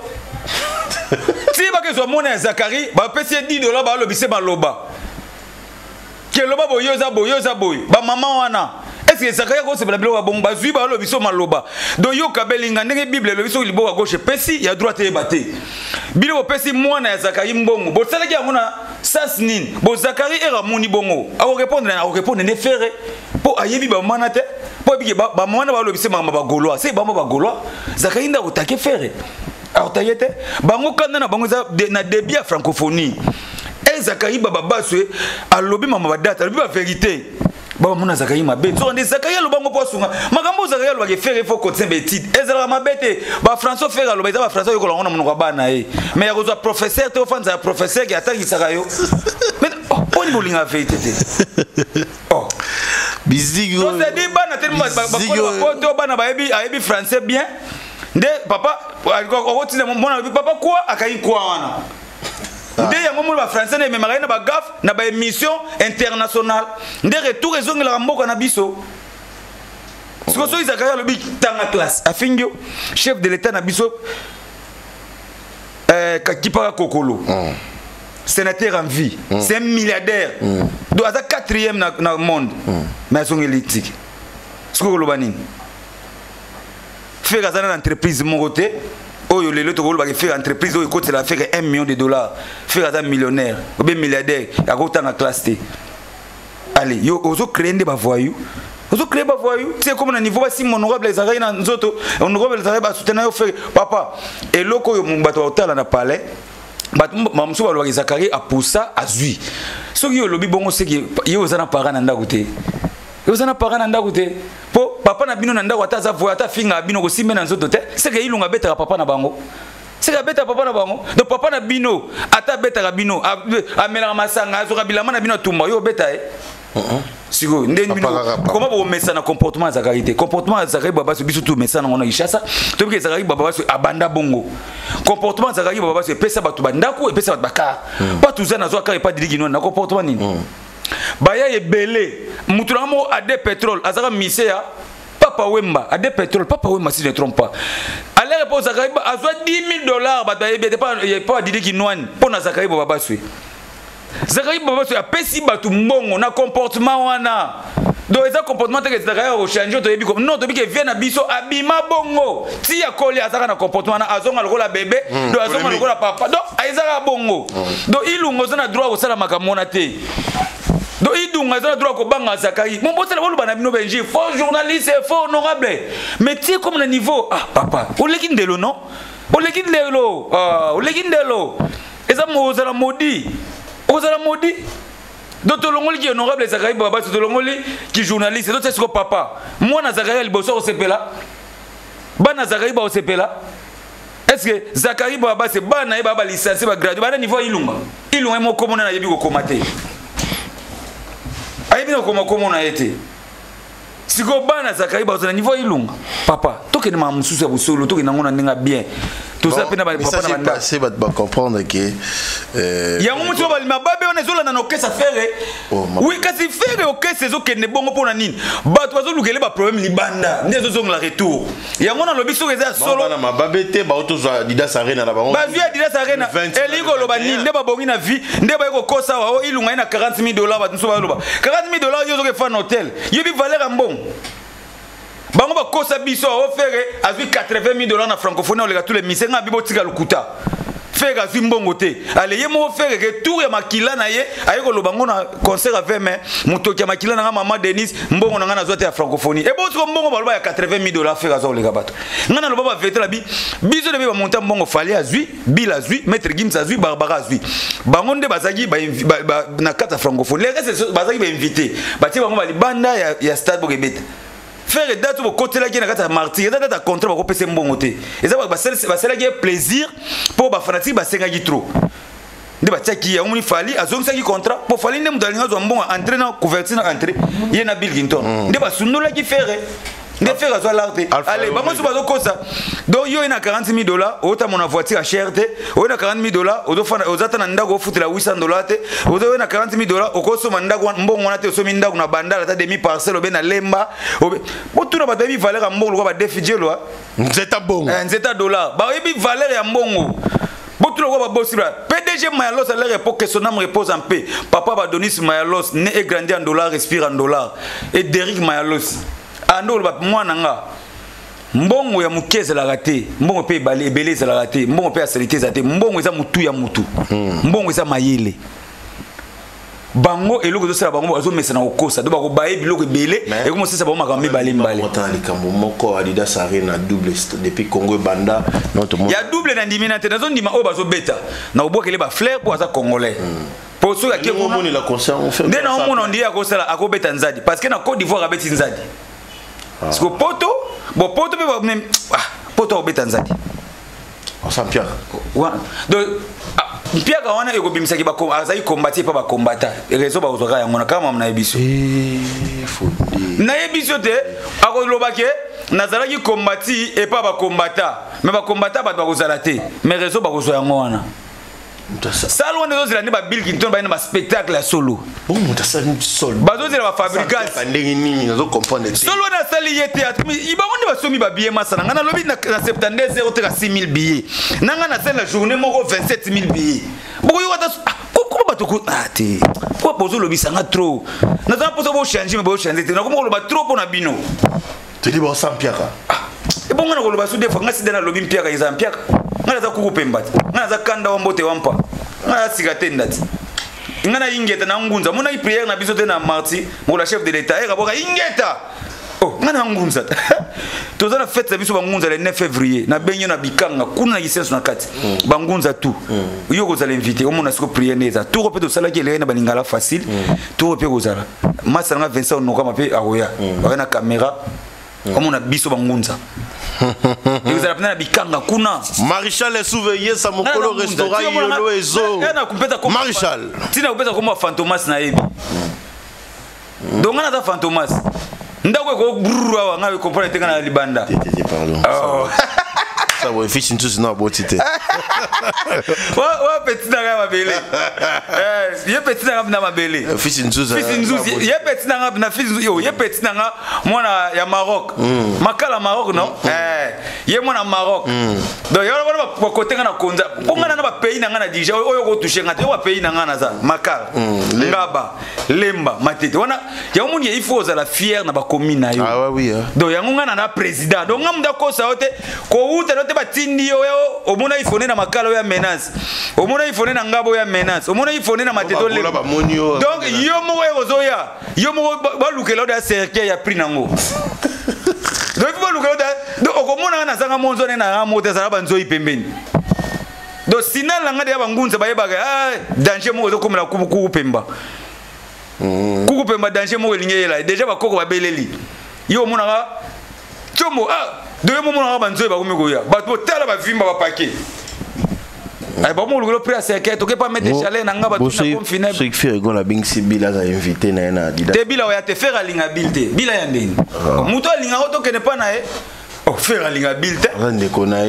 Si il va que soit mon Zakari, ba pèse $10 ba lo bise ba loba. Que loba boyoza boy. Ba maman wana. Est-ce que Zakari ko se blabla wa bon bazui ba lo biso maloba. Do yo kabelinga ndenge Bible lo biso libo à gauche pesi ya droite e baté. Bilo pesi mwana ya Zakari mbongo. Bo salaki amona sas nini. Bo Zakari era moni bongo. A répondre ne faire po ayebi ba manate. Po bi ba mwana ba lo biso mama ba goloa. C'est ba ba goloa. Zakari nda otake faire. Alors tayete bango kanda na bango na débit à francophonie. Et Zakari baba baswe a lobi mama ba date, lobi ba vérité. Baba muna Zakari mabe. So ande Zakari lo bango posunga. Makambo Zakari lo ba faire faut côté betide. Ezala mabete ba François faire lo ba ba François ko ngona munoko bana e. Mais ya ko professeur te ofanza professeur ki atangi sakayo. Mais on ni bolinga vérité. Oh. Bizigo. So c'est dit bana tellement ba bana ba ebi français bien. Nde papa okotile mona papa quoi akayi quoi wana. Nde ya momo ba français na memara na ba gaf na ba émission internationale. Nde retour ezongela mboka na biso. Siko so Zakari lobi tanga classe. Afingyo chef de l'état na biso Kakipaka Kokolo. Sénateur en vie. C'est un milliardaire. Donc à 4e dans le monde. Mais son électrique. Siko lobani. Faire une entreprise mon côté. Oh, les autres vont faire une entreprise où il la faire $1 million. Faire un millionnaire, ou bien milliardaire, il y a autant de classe. Allez, yo ozo créer des voyous. Ozo créer des voyous. C'est comme un niveau si mon honorable les arrêts dans nous autres, honorable les arrêts ba soutenir faire papa. Et loko yo mon bateau hôtel na palais. Bat mamsu ba lo Zakari a poussa azui. So yo lobi bongo c'est que yo zana parana nda côté. Yo zana parana nda côté. Po papa na bino na ndako ataza voya ata finga bino ko simena nzoto te c'est que ilunga beta papa na bango c'est que beta papa na bango donc papa na bino ata beta bino amela masanga azoka bilama na bino tumba yo beta siko ndeni bino comment bo mesa na comportement Zakari te comportement Zakari baba so biso tout mesa na ngona Ishasa to bi Zakari baba so abanda bongo comportement Zakari baba so pesa batu bandako e pesa batu baka pas tout ça na zo akari pas diliki na comportement nini baya ebele muturamo a des pétrole azaka misea papa wemba a des pétrole papa wemba si je ne trompe pas aller répondre Zakari azwa $10,000 bata ebete pas didi ki noine pona Zakari baba swe Zakari baba swe apesi batu mbongo na comportement wana donc eza comportement que Zakari au changer to yebi comme non to bi ke vient na biso abima bongo ti ya koli azaka na comportement na azonga lokola bébé do azonga lokola papa donc aizaka bongo donc ilungo zana droit ko sala makamona te. Donc il doit avoir droit au banc à Zakari. Mon boss là, il faut journaliste, faut honorable. Mais tu es comme le niveau. Ah papa, on les guide non? On les guide l'eau. On les guide l'eau. Et ça vous allez maudit. Vous allez maudit. Donc tout le monde qui est honorable Zakari Baba, tout le monde qui est journaliste. Donc c'est ce que papa. Moi na Zakari il bosse au CPLA. Ba na Zakari ba au CPLA. Est-ce que Zakari Baba c'est ba na baba licencié ba gradué. Ba na niveau ilunga. Ilunga mo comment na yebi ko komater. Aïbino comment on a été. Si go bana Zakari ba au niveau ilunga. Papa, to ke na mususu ya busolo, to ke na ngona ninga bien. tout ça pe na ba papa na banda c'est va comprendre que ya mutu ba lima babe on ezola na noke sa faire oui kasi faire OK c'est zo kende bongo pona nini ba to zo lukele ba problème libanda ndezo zo la retour ya ngona lobi so eza solo na mababe te ba auto zo Adidas Arena na bango ba via Adidas Arena elingo loba nini nde ba bongi na vie nde ba eko kosa wa ilunga na $40,000 ba nso ba loba $40,000 yo zo ke fa na hotel yo bi valeur ambon bango ba kosa biso ofere azui $80,000 na francophonie on les tous les misenga bibo tika lukuta faire azui mbongo te ale ye mo faire retour ya makila na ye ayeko lo bango na concert avec mais mutoki ya makila na maman Denise mbongo na ngana zote ya francophonie e bo tiko mbongo ba ya $80,000 faire azoi les bato ngana lo ba vete la biso de ba monta mbongo fali azui bil azui maître Gims azui Barbara azui bango nde bazaki ba na kata francophonie les reste bazaki ba invité ba ti bango ba libanda ya stade Bogebeta faire date au côté là qui na kata martyr date à contrat ba ko pese mbongo te eza ba sela qui plaisir pour ba fanatique ba senga gi trop nde ba taki ya umuni fali azongisa ki contrat pour fali nde mudalinga zo mbongo entrer na couverture na entrer ye na Bill Clinton nde ba sunula ki faire nde faire azo l'arte allez ba mo so ba zo kosa donc yo ina $40,000 ota mona voiture à cher te o ina $40,000 ozo fana ozata na ndako ofutela $800 te ozo ina $40,000 okoso mandako mbongo na te so mindako na bandala ta demi parcelle obe na lemba obe botu na ba demi valeur ya mbongo ba défier lo nzeta bongo nzeta dollar ba yebi valeur ya mbongo botu lo ba bosira PDG Mayalos à leur époque que son âme repose en paix papa Badonis Mayalos né et grandi en dollars respire en dollars et Derrick Mayalos ando ba mwana nga mbongo ya mukeze la raté mbongo pe balé beleza la raté mbongo pe asalite za te mbongo eza mutu ya mutu mbongo eza mayele bango eloko zo sala bango bazo mesana okosa do ba ko baye biloko belé e ko mosisa bango makambi balé mbalé montant likambo moko Adidas Arena double depuis Congo banda notre monde ya double na ndimina te nazo ndima o bazo beta na obokele ba fleur pour aza congolais pour ceux qui ont la concert on fait dès na on on dit akosala akobeta nzadi parce que na Côte d'Ivoire abeti nzadi parce que poto bon poto même poto obeta nzadi on s'en pierre donc Pierre wana eko bimisaki ba azai combattre pas ba combattant réseau ba ozoka yango na kama na ebiso na ebiso te akolobake nazalaki kombati et pas ba combattant mais ba combattant ba kozala te mais réseau ba kozo yango wana salo wana zozela ne ba Bill Clinton ba na spectacle ya solo bon mutasa solo bazozela ba fabricant ndenge nini nazo comprendre solo na sali ye théâtre iba wonde ba somi ba billet masana ngana lobi na 72 0 te 6,000 billets nanga na sala journée moko 27,000 billets boko yo kata ko ba to ko ati ko bozo lobi sanga trop na za poso bo changer mais bo changer te na ko lo ba trop pona bino te di ba sans pierre e bon ngana ko lo ba su defa ngasi dana lobi mpiaka iza mpiaka ngana za kuku pembati ngana za kanda wa mbote wampa ngana sigate ndati ngana ingeta na ngunza mona i prière na biso te na marti mo la chef de l'état e kaboka ingeta oh ngana ngunza toza na fête biso bangunza le 9 février na benyo na bikanga kuna na gisenso na kati bangunza tout yo kozala invité o mona siko prière neza tout repé to sala ki le na balingala facile tout repé kozala masa nga Vincent Onoka mape akoya ba na caméra o mona biso bangunza vous allez prendre bikanga kuna Maréchal est surveillé sa mokolo restaurant yolo ezo Maréchal tina kupeta comme Fantomas na ebi donc on a ta Fantomas ndako ko brrra wa ngawe comprendre te kana libanda pardon ça va fils une tous na botité wa petit na mabele ye petit na mabele fils une tous ye petit na fils yo ye petit na mwana ya Maroc makala Maroc non ye mwana Maroc donc yo ba côté na konza ngana na ba pays na ngana déjà oyo ko toucher ngate yo ba pays na ngana za makala ngaba lemba matete wana ya muni il faut la fier na ba commune na yo ah oui donc ya ngana na président donc ngamda ko sa ote ko uta note batindi yo omona ifone na makala ya menace omona ifone na ngabo ya menace omona ifone na mateto le donc yo mo ezoya yo mo ba lukelo da cercle ya prix nango donc ba lukelo da donc okomona na zanga monzo na moto za banzo ipembeni donc sinal la ngade ya bangunza bayebaka danger mo zo komela kuku pemba kuku pemba danger mo elingela déjà bakoko babeleli yo mona ga chomo deux moments ba nzoe ba komekoya ba to tala ba vimba ba paquet ay ba mo lugolo prix à 5 to ke pas mettre chalet na ngaba to na confiner ce qui fait qu'on la bingsi bila za invité na Adidas te bila ya te faire alinga bilte bila ya ndeni muto alinga to ke ne pas na Oh, faire alinga bilte. Ndeko na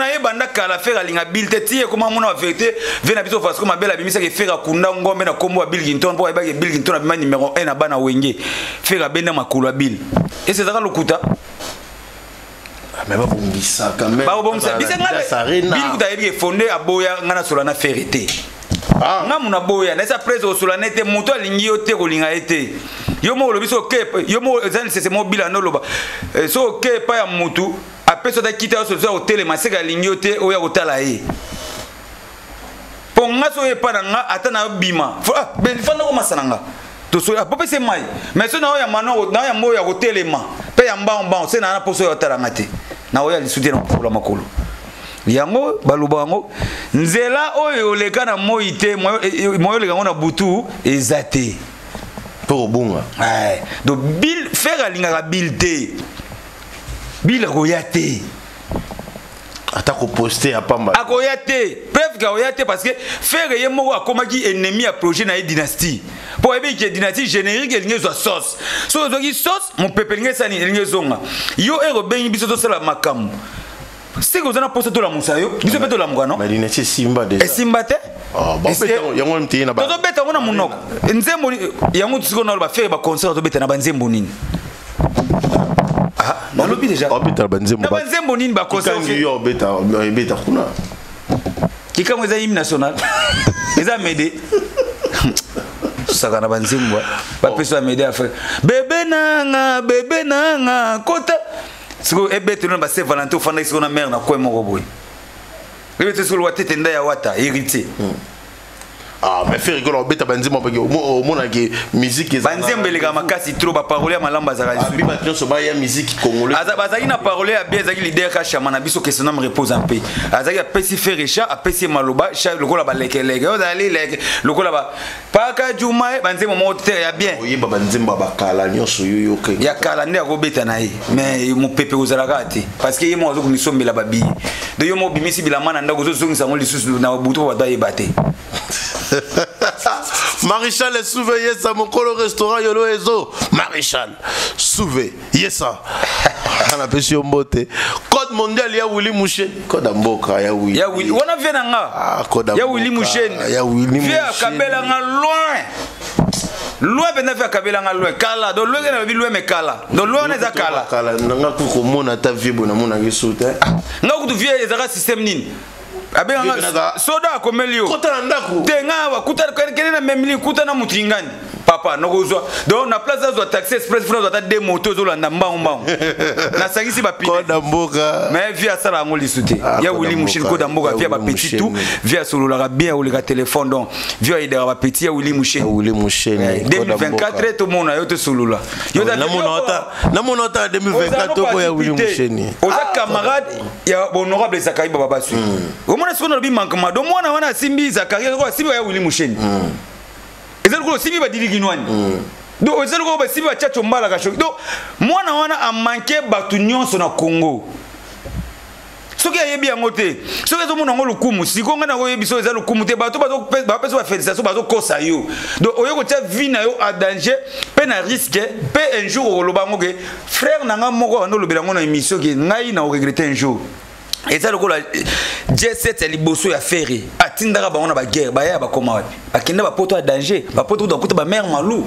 ye banda kala faire alinga bilte tie comment mon vérité vena biso parce que ma belle abimisa ke faire kunda ngombe na kombo Bill Clinton pour ba ke Bill Clinton abima numéro 1 na bana wenge. Faire benda makulu Bill. Et c'est ça lokuta. Mais ba bongisa quand même. Ba bongisa bisa ngala. Bill kuta yebi fondé aboya ngana solana ferité. Nga muna boya na esa presse au solana te moto alingi yo te kolinga ete. Yo mo lobiso ke yo mo zan c'est mobile no loba. So ke pa ya mutu a peso da kita so zo hotel maseka lingiote o ya hotala e. Ponga so e para nga atana bima. Ben fana ko masananga. To so a popese mai. Mais so na o ya mano na ya mo ya hotel ma. Pe ya mbamba se na poso ya hotala ngate. Na o ya lisudira ko la makolo. Yango baluba ngo nzela oyo leka na moite moyo leka ngona butu ezate. Pour bonga. Donc Bill faire alinga Bill te. Bill royate. Atako poster à pamba. Akoyate. Bref royate parce que faire yemo akomaki ennemi à projet na dynastie. Pour ebe que dynastie générique elinga zo sauce. So zo ki sauce mon peuple linga sani elinga zonga. Yo ero bengi biso to sala makamu. C'est que vous avez posé tout la moussa yo. Vous avez tout la moussa non? Mais dynastie Simba déjà. Et Simba te? Ah bon yango mti na ba. Toto beta ngona munoko. Nzembo yango tsiko na ba faire ba concert to beta na banzembo nini. Ah, na lobi déjà. Ba beta banzembo. Na banzembo nini ba concert. Kangi yo beta kuna. Kika mweza hymne national. Eza mede. Saka na banzembo. Ba peso mede afre. Bébé nanga kota. Siko ebete no ba Saint Valentin fanda siko na mère na ko moko boy. Ebete siko watete nda ya wata hérité. Ah mais faire rigolo beta banzembo parce que au mona que musique banzembo elega makasi trop ba parole ya malamba za radio. Biba nyonso ba ya musique congolaise. Azaki na parole ya bien zaki leader ka chamana biso question me repose en paix. Azaki a pesi faire cha a pesi maloba cha lokola ba lekeleke. Ozali leke lokola ba paka juma banzembo mo te ya bien. Oyeba banzembo ba kala nyonso yo ke. Ya kala nde ko beta na ye. Mais mo pepe ozalaka te parce que yemo azoku misombela babi. De yo mo bimisi bilamana ndako zo zongisa ngo lisusu na buto ba daye bate. Maréchal est souvé yesa mon colo restaurant yolo ezo Maréchal souvé yesa ana pesi mbote code mondial ya Willy Mouchen code mboka ya Willy wana vena nga code ya Willy Mouchen ya Willy Mouchen via kabela nga loin bena via kabela nga loin kala do loin na bi loin me kala do loin na za kala nga ku mona ta vibo na mona ngesuta nga ku via ezaka système nini abenga soda akomelio kota ndako tenga wa kuta kelena memili kuta na mutingani papa nokozwa donc na place za taxi express France za deux motos zo landa mbamba na sangisi ba pile koda mboka mais via sala ngoli sute ya Willy Mouchen koda mboka via ba petit tout via solola bien ou le téléphone donc via idera ba petit ya Willy Mouchen 2024 tout monde yo te solola yo da na monota 2024 ko ya Willy Mouchen oza camarade ya honorable Zakaï Baba Basu omona sikono bi mankama do mwana wana simbi Zakaï ko simbi ya Willy Mouchen ezali ko simbi ba diliginwani do ezali ko ba simbi ba chacho mbala ka shok do mwana wana a manqué batu nyonso na Congo soki ayebi yango te soki ezomona ngo lukumu sikonga na oyebi so ezali lukumu te bato ba peso ba félicitation bazo kosa yo do oyo ko tia vie na yo à danger pe na risque pe un jour oloba ngo ke frère nanga moko ando lobela ngo na émission ke ngai na regretter un jour et ça le ko la J7 liboso ya ferry atindaka bango na ba guerre ba ya ba koma wapi akenda ba poto à danger ba poto do kuta ba mère malou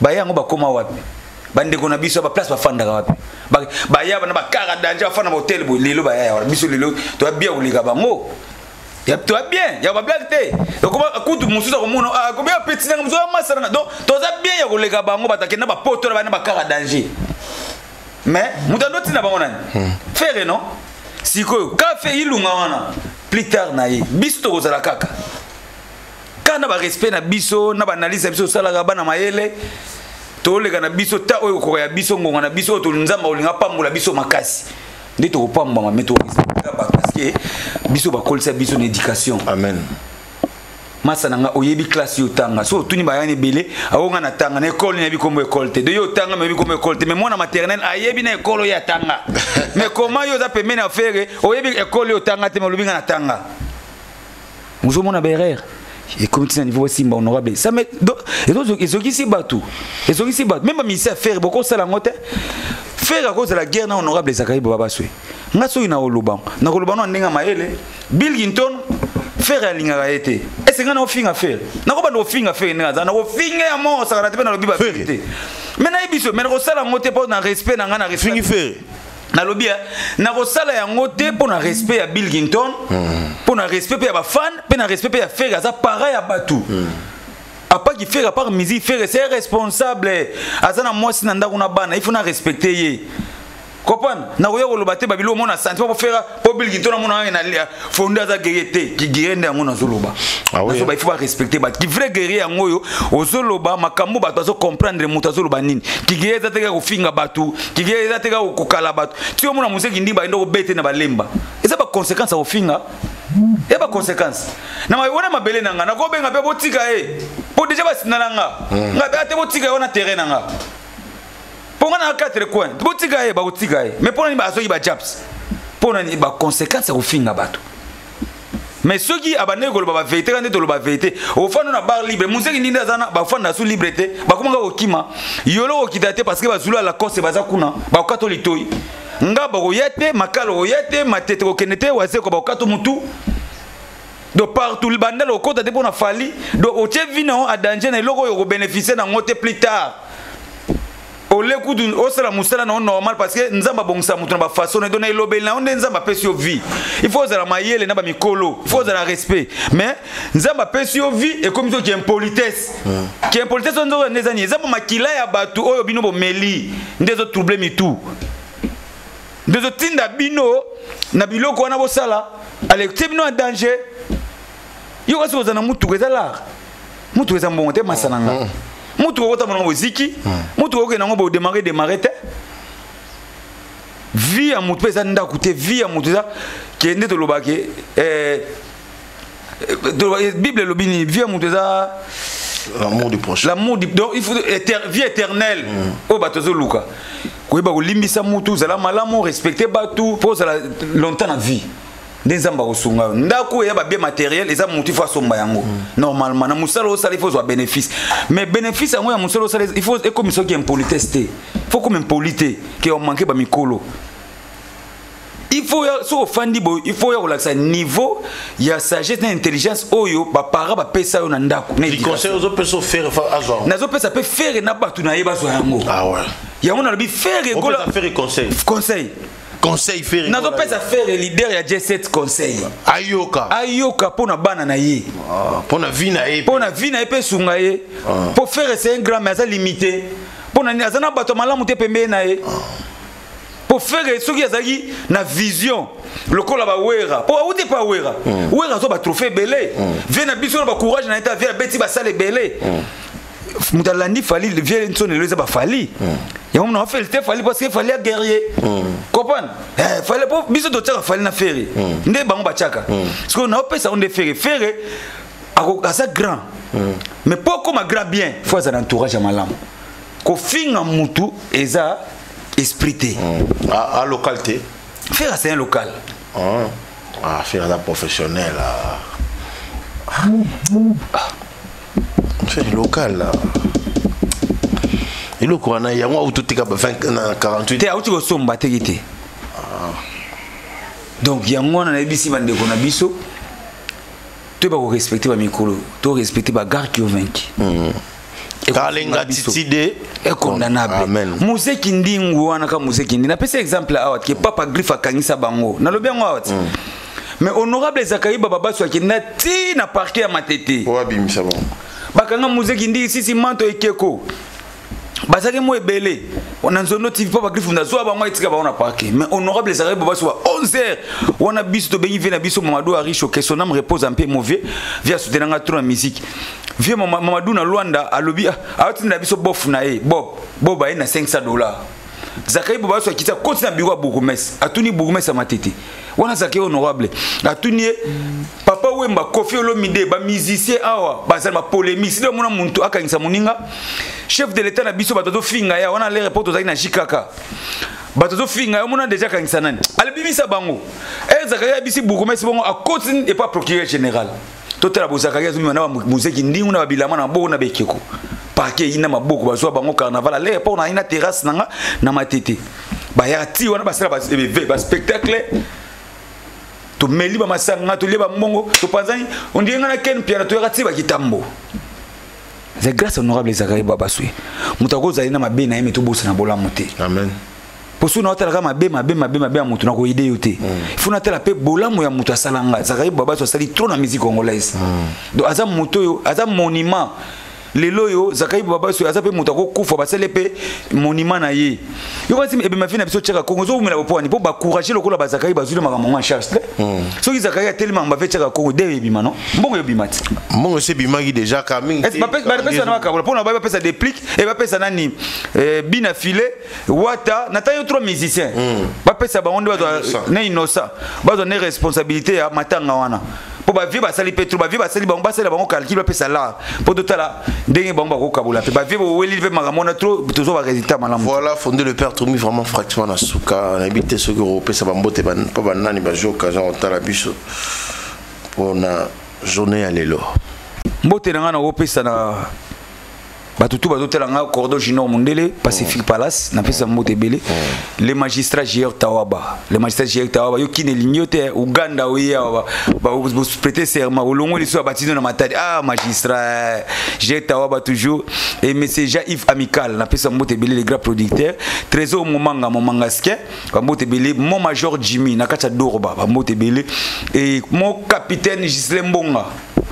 ba ya ngo ba koma wapi bandeko na biso ba place ba fandaka wapi ba ya bana ba kara danger ba fana ba hotel bo lelo ba ya biso lelo to bien olika bango ya to bien ya ba blague te donc kutu musuza ko mono ko bien petit nga musuza masana donc to za bien ya koleka bango batakenda ba poto na ba kara danger mais mutandoti na bango nani faire non sikoyo ka fe ilunga wana plus tard na ye biso to kozala kaka kana ba respect na biso na ba analyse biso sala ga bana mayele to lega na biso ta oyo ko ya biso ngonga na biso to nzamba olinga pambola biso makasi ndi to pamba ma meto parce que biso ba kolisa biso na éducation amen masana nga oyebi classe yo tanga so tuni ba yani belé awonga na tanga na école na bi comme école te de yo tanga me bi comme école te mais moi na maternelle ayebi na école ya tanga mais comment yo za permet na faire oyebi école yo tanga te me lobi na tanga muzo mona berère et comme tu sais niveau simba honorable ça met et donc ils ont qui si batou même ministère faire beaucoup ça la ngote faire à cause de la guerre na honorable Zakaï Baba Swe nga so ina oloba na koloba no ndenga maele Bill Clinton faire ya linga été et c'est nga na ofinga faire na ko ba no finga faire nga na ko finga ya mo sa na te na lobi ba vérité mais na ibiso mais ko sala ngote pour na respect na nga na respect fingi faire na lobi na ko sala ya ngote pour na respect ya Bill Clinton pour na respect ya ba fan pe na respect ya faire za pareil ya batu à part qui fait à part musique faire c'est responsable azana moi si nanda kuna bana il faut na respecter ye comprendre na ko yoko lobate babilo mona sentiment pour faire pour Bill Clinton mona na fonder za guerrier qui guerrier ndango na zoloba il faut respecter ba qui vrai guerrier ngoyo ozoloba makambo bato azo comprendre mutu azoloba nini qui guerrier za teka ko finga batu qui guerrier za teka ko kala batu ti mona museki ndimba ndo ko bete na balemba eza ba conséquence au finga et ba conséquence na wana mabele nanga na ko benga pe botika po déjà basina nga ngabe ate botika wana terrain nanga pour na 4 coins botika ba botika mais pour ni ba azoki ba jobs pour ni ba conséquence au finga bato mais ceux qui abandonnent ba vérité quand de ba vérité au fond na bar libre museki ndinda zana ba fond na sous liberté ba komanga okima yolo okidate parce que ba zulu la cause baza kuna ba catholique nga ba oyete makalo oyete matete ko kenete waze ko ba kato mutu do partout le bandel au côté de bon a fali do o vino a danger na loko yo bénéficier na ngote plus tard o le coup du o sala musala na normal parce que nzamba bongsa mutu na ba façon na donner lobel na on nzamba pesio vie il faut za la mayele na ba mikolo il faut za la respect mais nzamba pesio vie et comme ça qui impolitesse on ndo nezani nzamba makila ya batu oyo bino bo meli ndezo trouble mi tout ndezo tinda bino na biloko wana bo sala ale tebino en danger yo kasi ozana mutu kweza la mutu kweza mbongo te masananga mutu ko tamona muziki mutu ko kena ngo démarrer te vie ya mutu pesa nda kuté vie ya mutu za kende to lobake Bible lobini vie ya mutu za l'amour du prochain donc il faut vie éternelle o batozo luka ko ba ko limbisa mutu za la malamu respecter batu pour ça longtemps na vie nzamba kosunga ndako ya ba bien matériel eza mutu fa somba yango normalement na musalo sala il faut soit bénéfice mais bénéfice yango ya musalo sala il faut comme ça qui impolitesse faut comme impolité que on manque ba mikolo il faut so fandi bo il faut ya relaxer niveau ya sagesse na intelligence oyo ba para ba pesa yo na ndako na conseil aux autres personnes faire azor na zo pesa pe faire na batu na yeba so yango ah ouais yango na bi faire gola faire conseil faire na zo pesa faire leader ya J7 conseil ayoka pona bana na ye pona vie na ye pe sunga ye pour faire c'est un grand mais ça limité pona ni azana bato malamu te pembe na ye pour faire ce qui azaki na vision le kola ba wera pour outi pa wera wera zo ba trophée belé vient na biso ba courage na état vient beti ba sale belé mutalandi fali vient une sonne le ba fali et on a fait le té fali parce que fallait guerrier comprendre fallait pas biso do tchaka fali na faire ndé bango ba tchaka parce qu'on a pas ça on de faire à ça grand mais pas comme grand bien faut ça entourage à malam ko finga mutu eza esprité à localité faire c'est un local faire la professionnel faire local là et le quoi na ya moi tout tika 48 te auti ko somba tekite donc yango na bisi bande ko na biso to ba ko respecter ba mikolo to respecter ba gar qui au vaincu Kalenga titide est condamnable. Amen. Museki ndingu wana ka museki ndina pesa exemple awat ke papa griffa kangisa bango. Na lobi ngo awat. Mais honorable Zakaï Baba so akina ti na parquet ya matete. O abimisa bon. Bakanga museki ndi sisi manto ekeko. Bazake mo ebele. On nzono TV papa griffa ndazo bango etika ba on parquet. Mais honorable Zakaï Baba so 11h wana biso to bengi vena biso Mamadou Aricho que son âme repose en paix mauvais via soutenanga trop la musique. Vieux Mamadou na Luanda alobi awati na biso bof na e bob na $500. Zakaï Baba so kita continue na bureau bourgmestre atuni bourgmestre matete wana Zakaï honorable atuni papa wemba Kofi Olomide ba musicien awa bazali ma polémique sile mona muntu akangisa moninga chef de l'état na biso batozo finga ya wana les reports ozaki na Chikaka batozo finga ya mona déjà kangisa nani alibimisa bango Zakaï bisi bourgmestre bongo a continue et pas procureur général totala bozakaria zumi na muzeki ndingu na bilama na bo na bekeko parquet ina maboko bazwa bango carnaval ale pa na ina terrasse nanga na matete ba ya ti wana ba sala ba spectacle to meli ba masanga to leba mbongo to panzani on dit ngana ken piano to yati ba kitambo. C'est grâce honorable Zakaria Babaswe. Mutako zali na mabe na yeme to bosa na bola moté. Amen. Poso na otala kama mabe mutu na ko ide yote. Funa tela pe bola mo ya mutu asalanga. Zakaria Babaswe sali trop na musique congolaise. Donc azam moto yo, azam monument. Lelo yo Zakaria Babaswe azape mutako kufa basele pe monument na ye. Yo kasi ebe ma fina biso tchaka Congo zo umela poponi po ba courager lokola ba Zakaria bazule makambo en charge. So ki Zakaria tellement ba fe tchaka Congo de bima non. Mbongo yo bimati. Mbongo se bimaki déjà kaming. Est-ce ba pesa na kabula pona ba pesa déplique et ba pesa nani bina filé wata nata yo trois musiciens. Ba pesa ba onde ba na inosa. Ba zo ne responsabilité ya matanga wana. Po ba vie ba sali petro ba vie ba sali ba sali ba ngo calcul ba pesa là. Po to tala ndenge ba ngo kabula pe ba vie bo weli ve makamona trop toujours ba résultat malamu. Voilà fondé le père Toumi vraiment fraction na suka na habité ce que européen ça ba mbote ba pa ba nani ba joka genre tala biso pour na journée à l'élo. Mbote na opesa na batutu bazotela nga Cordo Junior Mundele Pacific Palace na pesa mbote belé les magistrats J.R. Tawaba yo kine lignote Uganda oya ba prêter serment olongo liso abatizo na matadi magistrat J.R. Tawaba toujours et monsieur Jean-Yves Amical na pesa mbote belé les grands producteurs Trésor Momanga Ske ba mbote belé mon major Jimmy na kacha Dorba ba mbote belé et mon capitaine Gislem Mbonga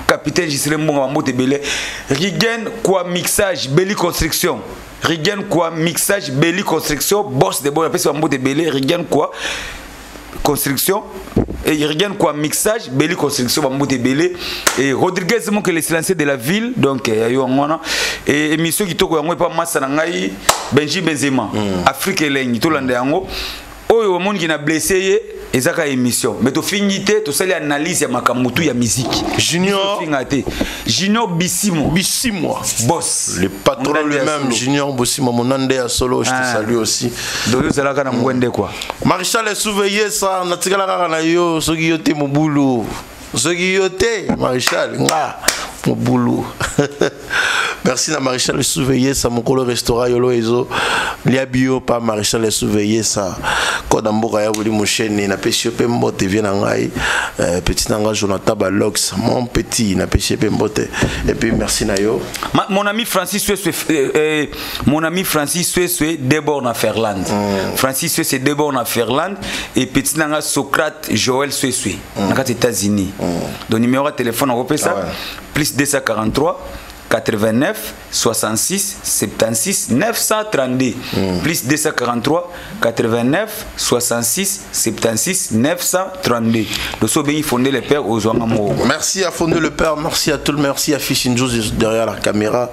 capitaine Gislem Mbonga ba mbote belé Rigen quoi mixage Belly Construction. Rigen quoi mixage Belly Construction. Boss de bon appelle ça mbote belé. Rigen quoi construction. Et Rigen quoi mixage Belly Construction mbote belé. Et Rodriguez mon que les silencieux de la ville. Donc yo ngona. Et émission qui toko yango pas massa na ngai Benji Benzema. Afrique Eleng to lande yango. Oyo monde qui na blessé ezaka émission mais to finité to sali analyse ya makamutu ya musique Junior Bissimo boss le patron lui-même Junior Bissimo monande ya solo je te salue aussi donc ça kana mwende quoi Maréchal surveiller ça na tikala kaka na yo soki yote mobulu soki yote Maréchal nga mobulu merci na Maréchal surveiller ça mon colo restaurant yolo ezo lia bio pa Maréchal surveiller ça koda mboka ya boli mochene na pesi pe mbote vient na ngai petit nanga Jonathan Balox mon petit na pesi pe mbote et puis merci na yo mon ami Francis Suesue Debord na Ferland Francis Suesue Debord na Ferland et petit nanga Socrate Joël Suesue na kat États-Unis donc numéro de téléphone on ça plus 243 89 66 76 932 plus 243 89 66 76 932 le Sobéi fondé le père aux Ouangamoro. Merci à fonder le père, merci à tout le merci à Fishinjous derrière la caméra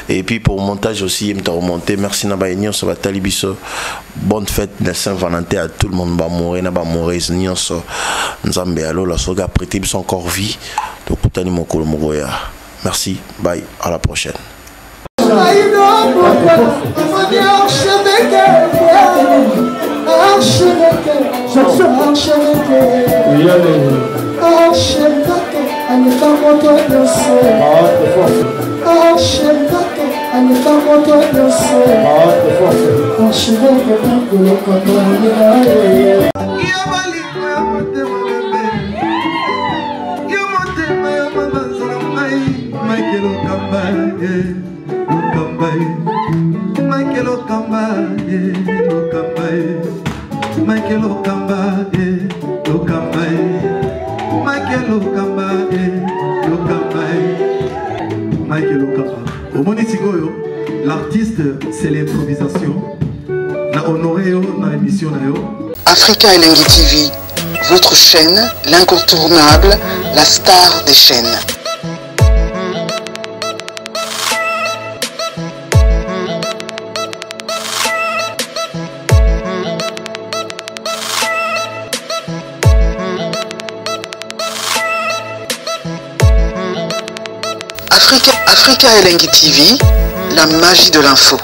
et puis pour le montage aussi il m'a remonté merci na baïnion ça va talibiso bonne fête de Saint-Valentin à tout le monde ba mourir na ba mourir nyonso nzambe alo la soga prêter biso encore vie donc kutani mokolo mogoya. Merci, bye, à la prochaine. L'artiste, c'est l'improvisation. Na honoré dans l'émission. Africa Elengi TV, votre chaîne, l'incontournable, la star des chaînes. Africa Elengi TV, la magie de l'info.